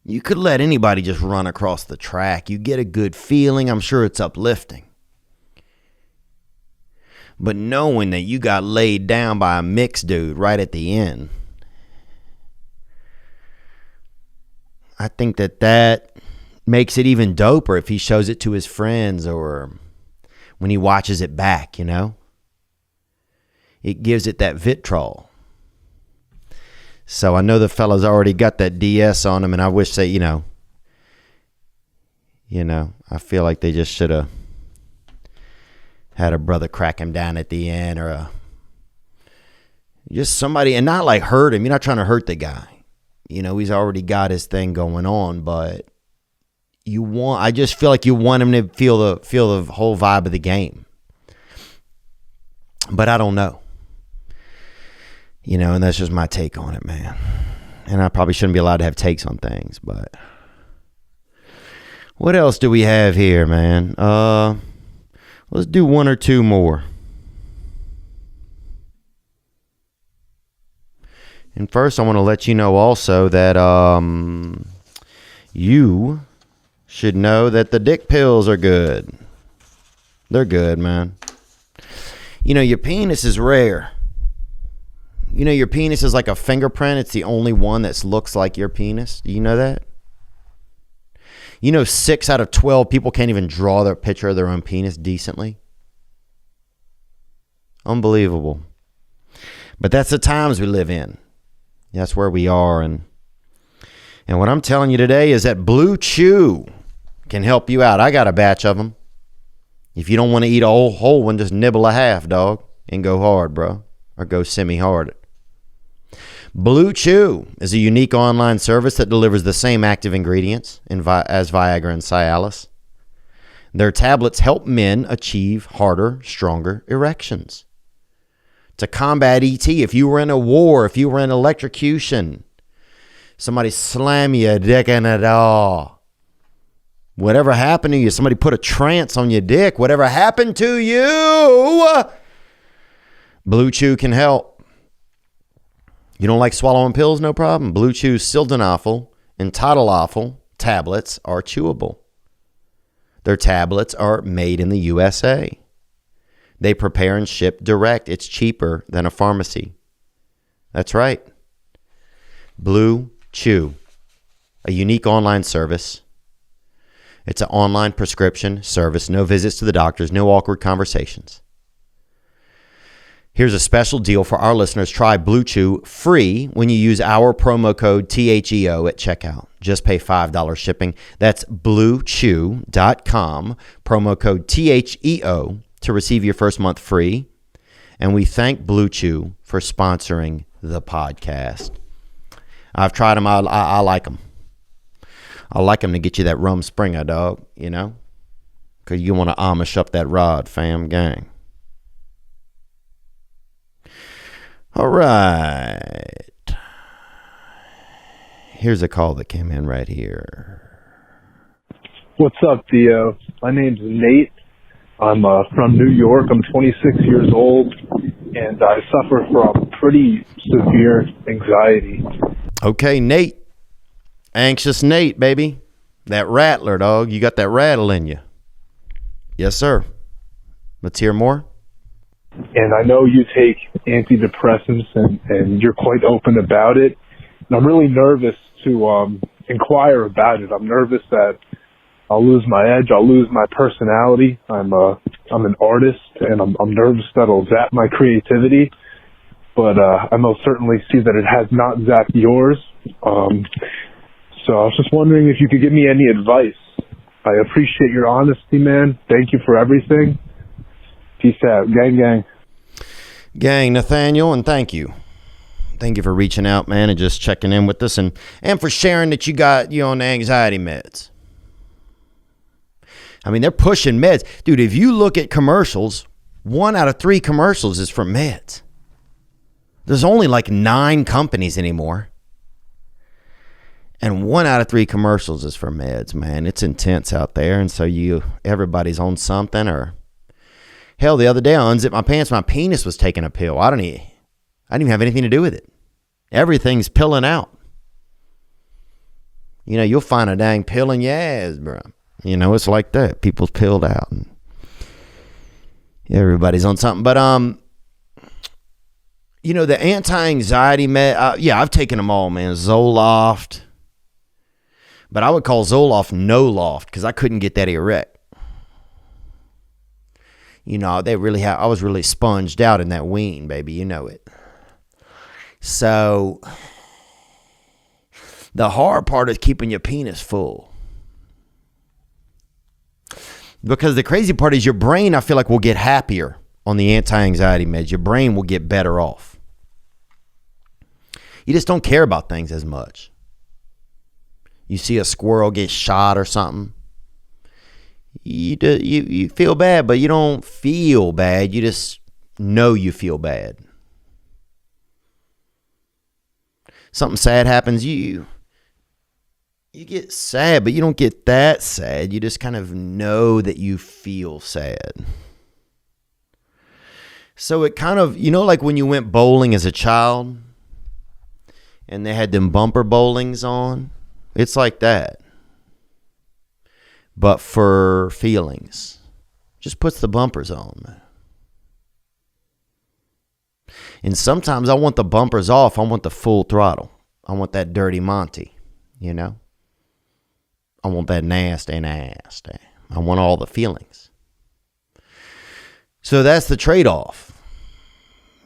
You could let anybody just run across the track. You get a good feeling. I'm sure it's uplifting. But knowing that you got laid down by a mixed dude right at the end, I think that makes it even doper if he shows it to his friends or when he watches it back, It gives it that vitriol. So I know the fella's already got that DS on him, and I wish they, I feel like they just should have had a brother crack him down at the end, or just somebody, and not like hurt him. You're not trying to hurt the guy. He's already got his thing going on, but I just feel like you want him to feel the whole vibe of the game. But I don't know. And that's just my take on it, man. And I probably shouldn't be allowed to have takes on things, but what else do we have here, man? Let's do one or two more. And first, I want to let you know also that you should know that the dick pills are good. They're good, man. Your penis is rare. Your penis is like a fingerprint. It's the only one that looks like your penis. Do you know that? 6 out of 12 people can't even draw their picture of their own penis decently. Unbelievable. But that's the times we live in. That's where we are. And what I'm telling you today is that Blue Chew can help you out. I got a batch of them. If you don't want to eat a whole one, just nibble a half, dog, and go hard, bro. Or go semi-hard. Blue Chew is a unique online service that delivers the same active ingredients as Viagra and Cialis. Their tablets help men achieve harder, stronger erections. To combat ET, if you were in a war, if you were in electrocution, somebody slam your dick in it all. Whatever happened to you, somebody put a trance on your dick, whatever happened to you, Blue Chew can help. You don't like swallowing pills? No problem. Blue Chew's sildenafil and tadalafil tablets are chewable. Their tablets are made in the USA. They prepare and ship direct. It's cheaper than a pharmacy. That's right. Blue Chew. a unique online service. It's an online prescription service. No visits to the doctors, no awkward conversations. Here's a special deal for our listeners. Try Blue Chew free when you use our promo code THEO at checkout. Just pay $5 shipping. That's bluechew.com, promo code THEO to receive your first month free. And we thank Blue Chew for sponsoring the podcast. I've tried them. I like them. I like them to get you that rum Springer, dog, you know? Because you want to Amish up that rod, fam, gang. All right. Here's a call that came in right here. What's up, Theo? My name's Nate. I'm from New York. I'm 26 years old, and I suffer from pretty severe anxiety. Okay, Nate. Anxious Nate, baby. That rattler, dog. You got that rattle in you. Yes, sir. Let's hear more. And I know you take antidepressants, and you're quite open about it. And I'm really nervous to inquire about it. I'm nervous that I'll lose my edge. I'll lose my personality. I'm an artist, and I'm nervous that it'll zap my creativity. But I most certainly see that it has not zapped yours. So I was just wondering if you could give me any advice. I appreciate your honesty, man. Thank you for everything. Peace out. Gang, gang. Gang, Nathaniel, and thank you. Thank you for reaching out, man, and just checking in with us, and for sharing that you on the anxiety meds. I mean, they're pushing meds. Dude, if you look at commercials, 1 out of 3 commercials is for meds. There's only like 9 companies anymore. And 1 out of 3 commercials is for meds, man. It's intense out there. And so everybody's on something. Or hell, the other day I unzipped my pants. My penis was taking a pill. I didn't even have anything to do with it. Everything's pilling out. You know, you'll find a dang pill in your ass, bro. You know, it's like that. People's pilled out. And everybody's on something. But, you know, the anti-anxiety med, yeah, I've taken them all, man. Zoloft. But I would call Zoloft no loft because I couldn't get that erect. You know, I was really sponged out in that ween, baby. You know it. So the hard part is keeping your penis full. Because the crazy part is your brain, I feel like, will get happier on the anti-anxiety meds. Your brain will get better off. You just don't care about things as much. You see a squirrel get shot or something. You feel bad, but you don't feel bad. You just know you feel bad. Something sad happens, you get sad, but you don't get that sad. You just kind of know that you feel sad. So it kind of, you know, like when you went bowling as a child and they had them bumper bowlings on. It's like that. But for feelings. Just puts the bumpers on, man. And sometimes I want the bumpers off. I want the full throttle. I want that dirty Monty, you know? I want that nasty. I want all the feelings. So that's the trade-off.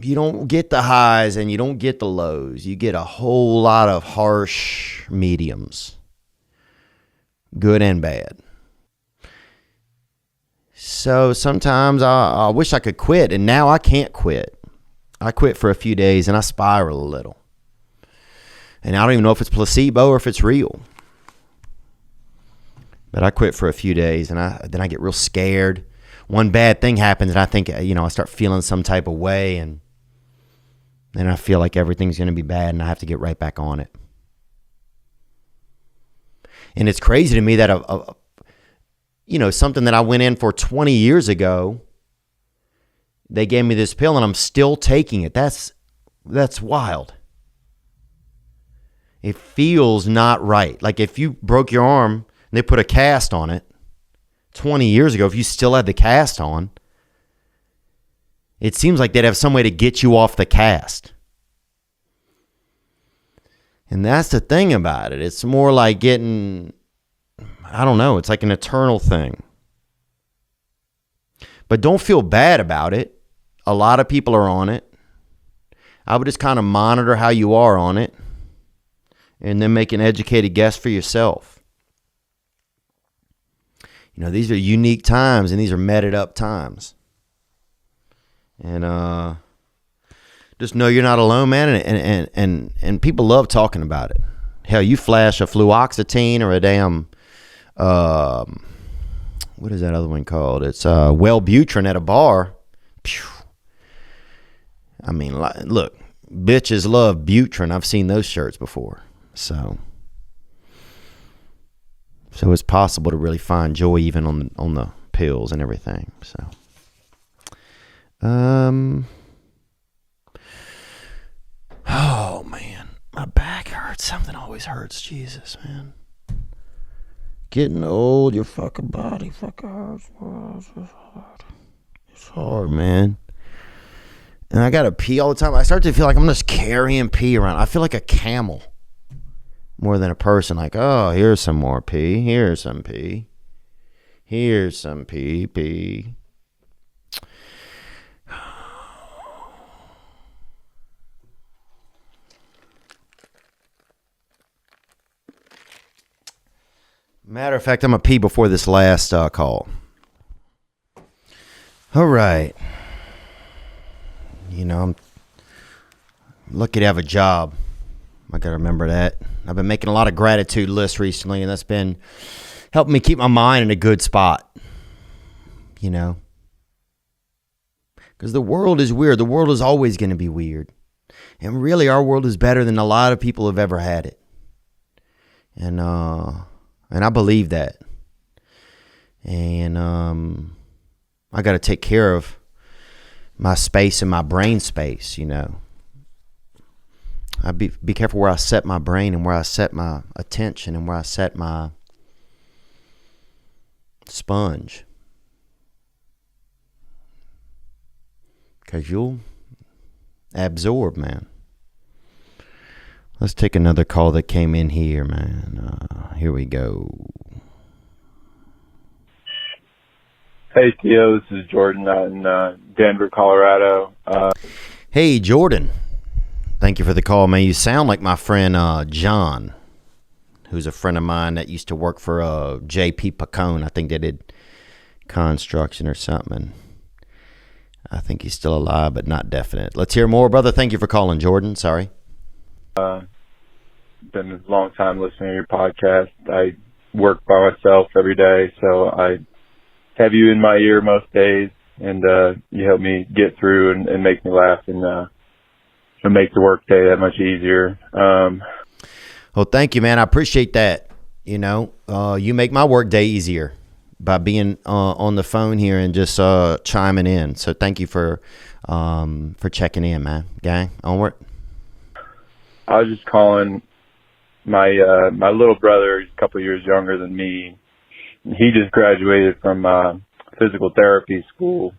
You don't get the highs and you don't get the lows. You get a whole lot of harsh mediums. Good and bad. So sometimes I wish I could quit, and now I can't quit. I quit for a few days and I spiral a little. And I don't even know if it's placebo or if it's real. But I quit for a few days and then I get real scared. One bad thing happens and I think, you know, I start feeling some type of way, and then I feel like everything's going to be bad and I have to get right back on it. And it's crazy to me that, you know, something that I went in for 20 years ago, they gave me this pill and I'm still taking it. That's wild. It feels not right. Like if you broke your arm and they put a cast on it 20 years ago, if you still had the cast on, it seems like they'd have some way to get you off the cast. And that's the thing about it. It's more like getting, I don't know, it's like an eternal thing. But don't feel bad about it. A lot of people are on it. I would just kind of monitor how you are on it and then make an educated guess for yourself. You know, these are unique times and these are meted up times. And just know you're not alone, man. And people love talking about it. Hell, you flash a fluoxetine or a damn, what is that other one called? It's Wellbutrin at a bar. Pew. I mean, look, bitches love Butrin. I've seen those shirts before. So it's possible to really find joy even on the pills and everything. So, oh man, my back hurts. Something always hurts. Jesus, man. Getting old, your fucking body fucking hurts. It's hard, man. And I gotta pee all the time. I start to feel like I'm just carrying pee around. I feel like a camel more than a person. Like, oh, here's some more pee. Here's some pee. Here's some pee. Matter of fact, I'm gonna pee before this last call. All right. You know, I'm lucky to have a job. I got to remember that. I've been making a lot of gratitude lists recently, and that's been helping me keep my mind in a good spot. You know? Because the world is weird. The world is always going to be weird. And really, our world is better than a lot of people have ever had it. And I believe that. And I got to take care of my space and my brain space, you know. I be careful where I set my brain and where I set my attention and where I set my sponge. Because you'll absorb, man. Let's take another call that came in here, man. Here we go. Hey, Theo, this is Jordan out in Denver, Colorado. Hey, Jordan. Thank you for the call, man. You sound like my friend John, who's a friend of mine that used to work for J.P. Pacone. I think they did construction or something. I think he's still alive, but not definite. Let's hear more, brother. Thank you for calling, Jordan. Sorry. Been a long time listening to your podcast. I work by myself every day, so I have you in my ear most days, and you help me get through and make me laugh and make the work day that much easier. Well, thank you, man. I appreciate that. You know, you make my work day easier by being on the phone here and just chiming in. So thank you for checking in, man. Gang, onward. I was just calling my little brother. He's a couple of years younger than me. He just graduated from physical therapy school.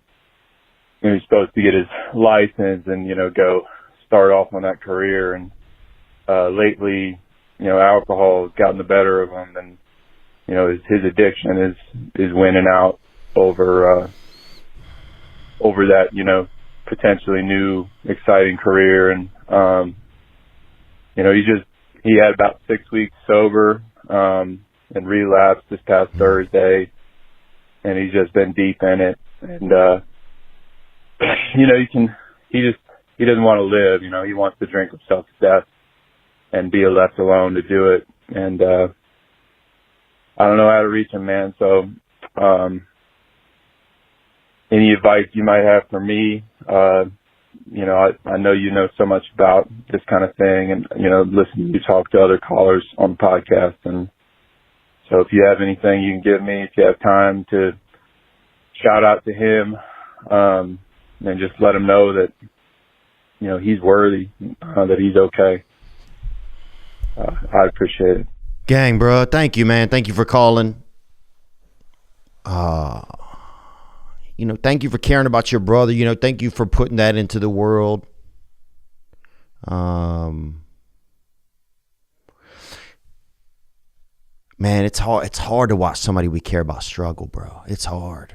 And he's supposed to get his license and, you know, go start off on that career. And lately, you know, alcohol has gotten the better of him, and you know, his addiction is winning out over that, you know, potentially new exciting career. And you know, he had about 6 weeks sober and relapsed this past Thursday, and he's just been deep in it. And you know, he doesn't want to live. You know, he wants to drink himself to death and be left alone to do it. And I don't know how to reach him, man. So any advice you might have for me? You know, I know you know so much about this kind of thing, and, you know, listen, you talk to other callers on the podcast. And so if you have anything you can give me, if you have time to shout out to him, and just let him know that, you know, he's worthy, that he's okay. I appreciate it. Gang, bro. Thank you, man. Thank you for calling. You know, thank you for caring about your brother. You know, thank you for putting that into the world. Man, it's hard. It's hard to watch somebody we care about struggle, bro. It's hard.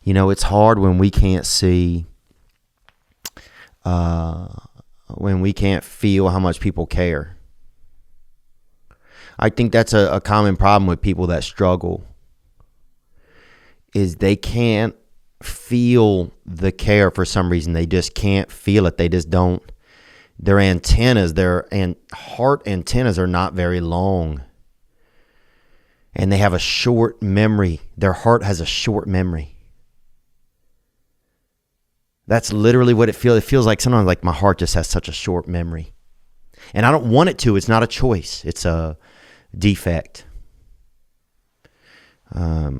You know, it's hard when we can't see, when we can't feel how much people care. I think that's a common problem with people that struggle, is they can't feel the care for some reason. They just can't feel it. They just don't. Their antennas, heart antennas are not very long. And they have a short memory. Their heart has a short memory. That's literally what it feels. It feels like sometimes like my heart just has such a short memory. And I don't want it to. It's not a choice. It's a defect. But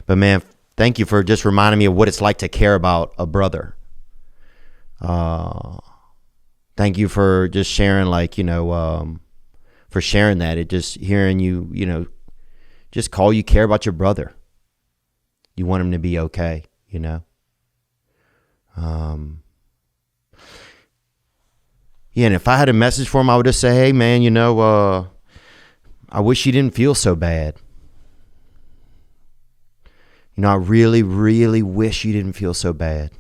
man, thank you for just reminding me of what it's like to care about a brother. Thank you for just sharing, like, you know, for sharing that. It just hearing you, you know, just call you care about your brother. You want him to be okay, you know? Yeah, and if I had a message for him, I would just say, hey, man, you know, I wish you didn't feel so bad. You know, I really, really wish you didn't feel so bad.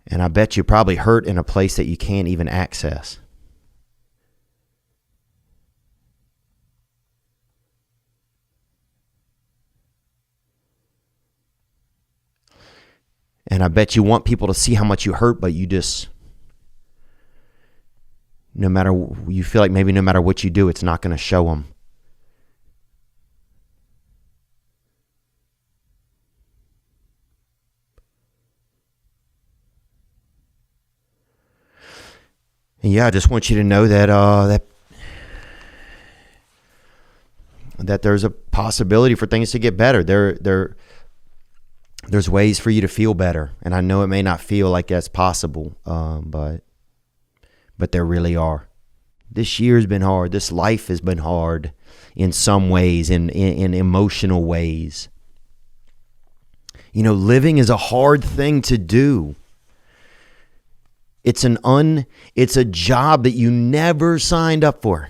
And I bet you probably hurt in a place that you can't even access. And I bet you want people to see how much you hurt, but you just, you feel like maybe no matter what you do, it's not going to show them. And yeah, I just want you to know that that there's a possibility for things to get better. There's ways for you to feel better, and I know it may not feel like that's possible, but there really are. This year's been hard. This life has been hard in some ways, in emotional ways. You know, living is a hard thing to do. It's a job that you never signed up for.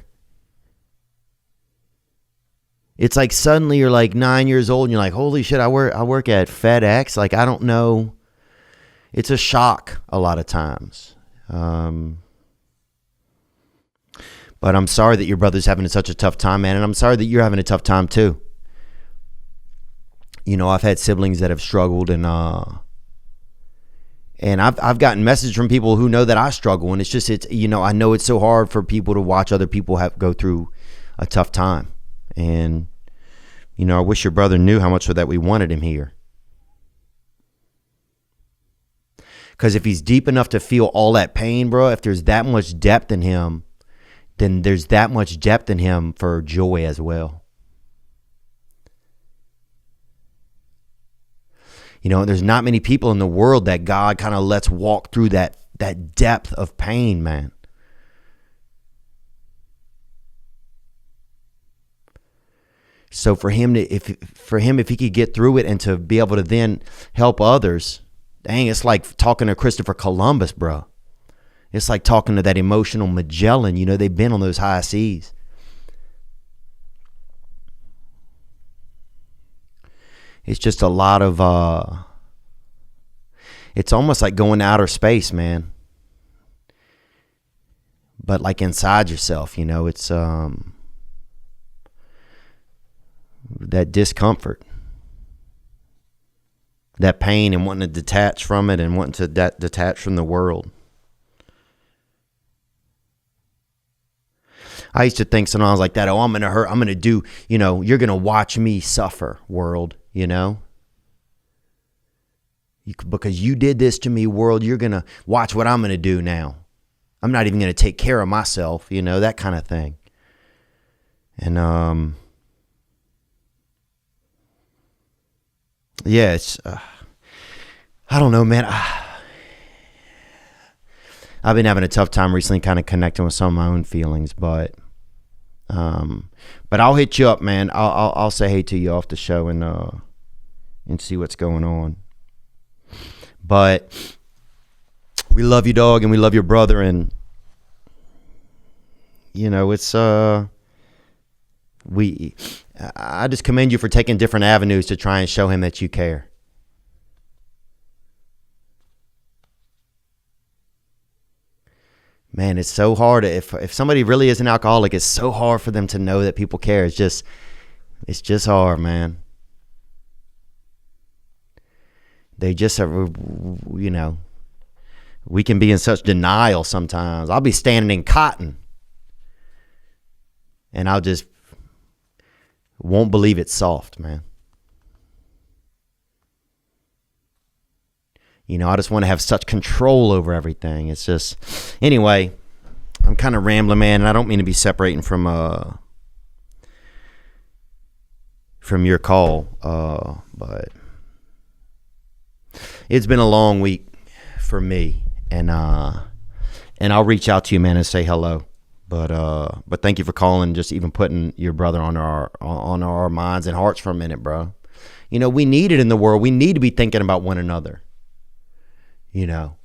It's like suddenly you're like 9 years old and you're like, holy shit, I work at FedEx. Like, I don't know. It's a shock a lot of times. But I'm sorry that your brother's having such a tough time, man. And I'm sorry that you're having a tough time too. You know, I've had siblings that have struggled, and I've gotten messages from people who know that I struggle, and it's you know, I know it's so hard for people to watch other people go through a tough time. And, you know, I wish your brother knew how much of that we wanted him here. Because if he's deep enough to feel all that pain, bro, if there's that much depth in him, then there's that much depth in him for joy as well. You know, there's not many people in the world that God kind of lets walk through that depth of pain, man. So for him if he could get through it and to be able to then help others, dang, it's like talking to Christopher Columbus, bro. It's like talking to that emotional Magellan. You know, they've been on those high seas. It's just a lot of, it's almost like going to outer space, man. But like inside yourself, you know, it's that discomfort, that pain, and wanting to detach from it and wanting to detach from the world. I used to think sometimes like that, oh, I'm going to hurt, I'm going to do, you know, you're going to watch me suffer, world, you know? Because you did this to me, world, you're going to watch what I'm going to do now. I'm not even going to take care of myself, you know, that kind of thing. And, yeah, it's, I don't know, man. I've been having a tough time recently kind of connecting with some of my own feelings, but I'll hit you up, man. I'll say hey to you off the show and see what's going on. But we love you, dog, and we love your brother, and you know, it's I just commend you for taking different avenues to try and show him that you care. Man, it's so hard. If somebody really is an alcoholic, it's so hard for them to know that people care. It's just hard, man. They just, you know, we can be in such denial sometimes. I'll be standing in cotton, and I'll just won't believe it's soft, man. You know, I just want to have such control over everything. It's just, anyway, I'm kind of rambling, man, and I don't mean to be separating from your call, but it's been a long week for me, and I'll reach out to you, man, and say hello. But thank you for calling, just even putting your brother on our minds and hearts for a minute, bro. You know, we need it in the world. We need to be thinking about one another. You know,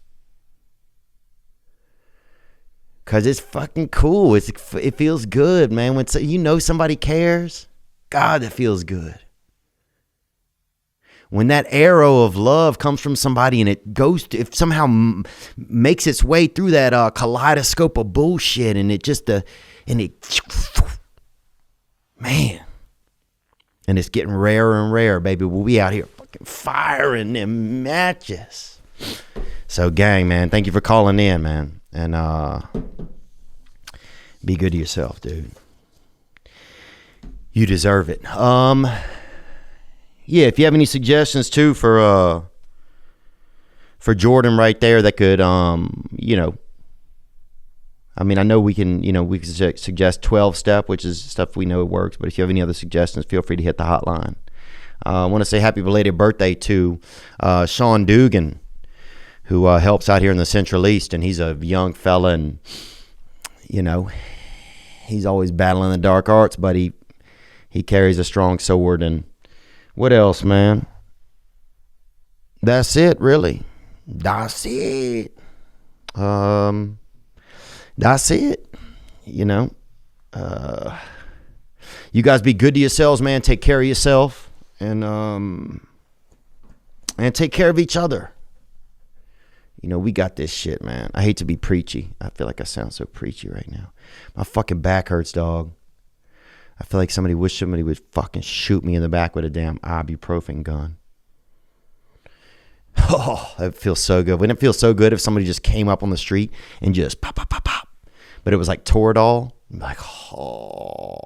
cause it's fucking cool. It feels good, man. When you know somebody cares, God, that feels good. When that arrow of love comes from somebody and it if somehow makes its way through that kaleidoscope of bullshit, and man, and it's getting rarer and rarer, baby. We'll be out here fucking firing them matches. So, gang, man, thank you for calling in, man, and be good to yourself, dude. You deserve it. Yeah, if you have any suggestions too for Jordan right there, that could you know, I mean, I know we can suggest 12-step, which is stuff we know works, but if you have any other suggestions, feel free to hit the hotline. I want to say happy belated birthday to Sean Dugan, who helps out here in the Central East, and he's a young fella, and you know, he's always battling the dark arts, but he carries a strong sword. And what else, man? That's it, really. That's it. That's it. You know, you guys be good to yourselves, man. Take care of yourself, and take care of each other. You know, we got this shit, man. I hate to be preachy. I feel like I sound so preachy right now. My fucking back hurts, dog. I feel like somebody would fucking shoot me in the back with a damn ibuprofen gun. Oh, that feels so good. Wouldn't it feel so good if somebody just came up on the street and just pop, pop, pop, pop? But it was like Toradol. I'm like, oh.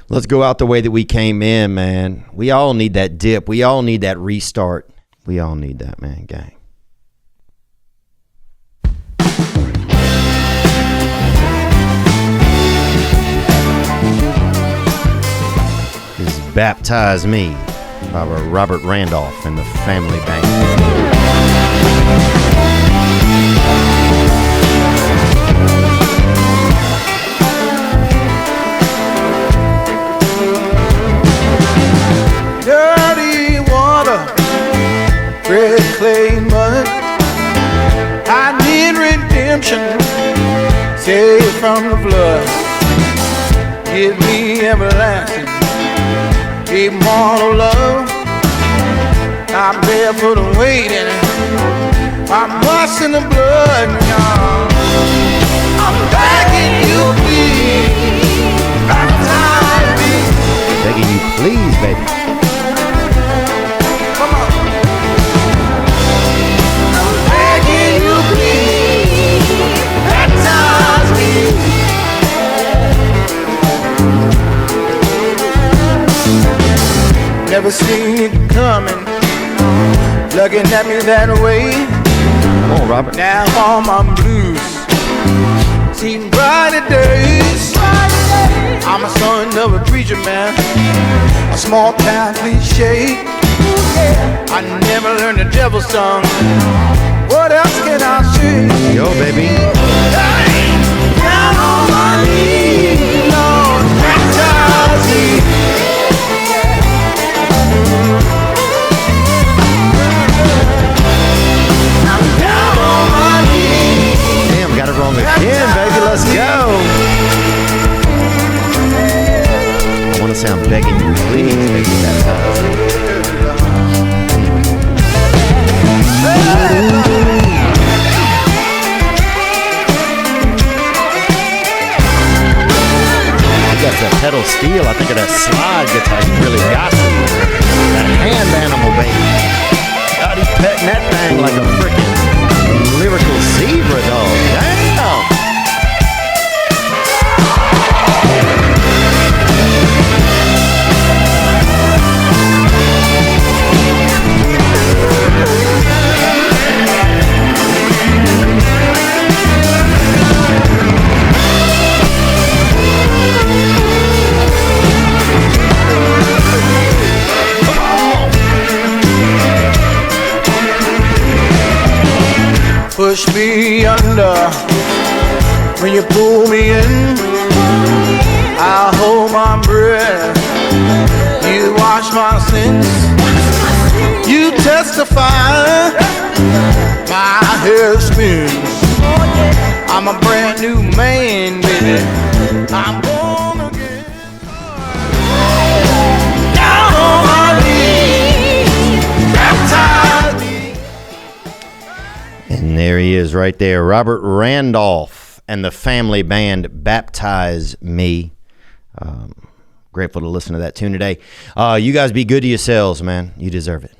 Let's go out the way that we came in, man. We all need that dip. We all need that restart. We all need that, man, gang. This is Baptise Me by Robert Randolph and the Family Bank. Dirty water, red clay mud. I need redemption, saved from the flood. Give me everlasting, immortal love. I'm barefoot and waiting, I'm washing the blood. I'm begging you, please, baptize me. Begging you, please, baby. Never seen it coming, looking at me that way. Come on, Robert. Now all my blues seen brighter days. I'm a son of a preacher man, a small town cliche. I never learned the devil's song. What else can I say? Yo, baby. Down on my knees, Lord, baptize me. sound begging you, please, to get baptized. You got that pedal steel. I think of that slide guitar. You really got it. That hand animal, baby. God, he's petting that thing like a freaking lyrical zebra dog. Damn. Push me under when you pull me in. I hold my breath. You wash my sins. You testify. My hair spins. I'm a brand new man, baby. I'm born again. Down on my knees, baptize me. And there he is right there, Robert Randolph and the family band Baptise Me. Grateful to listen to that tune today. You guys be good to yourselves, man. You deserve it.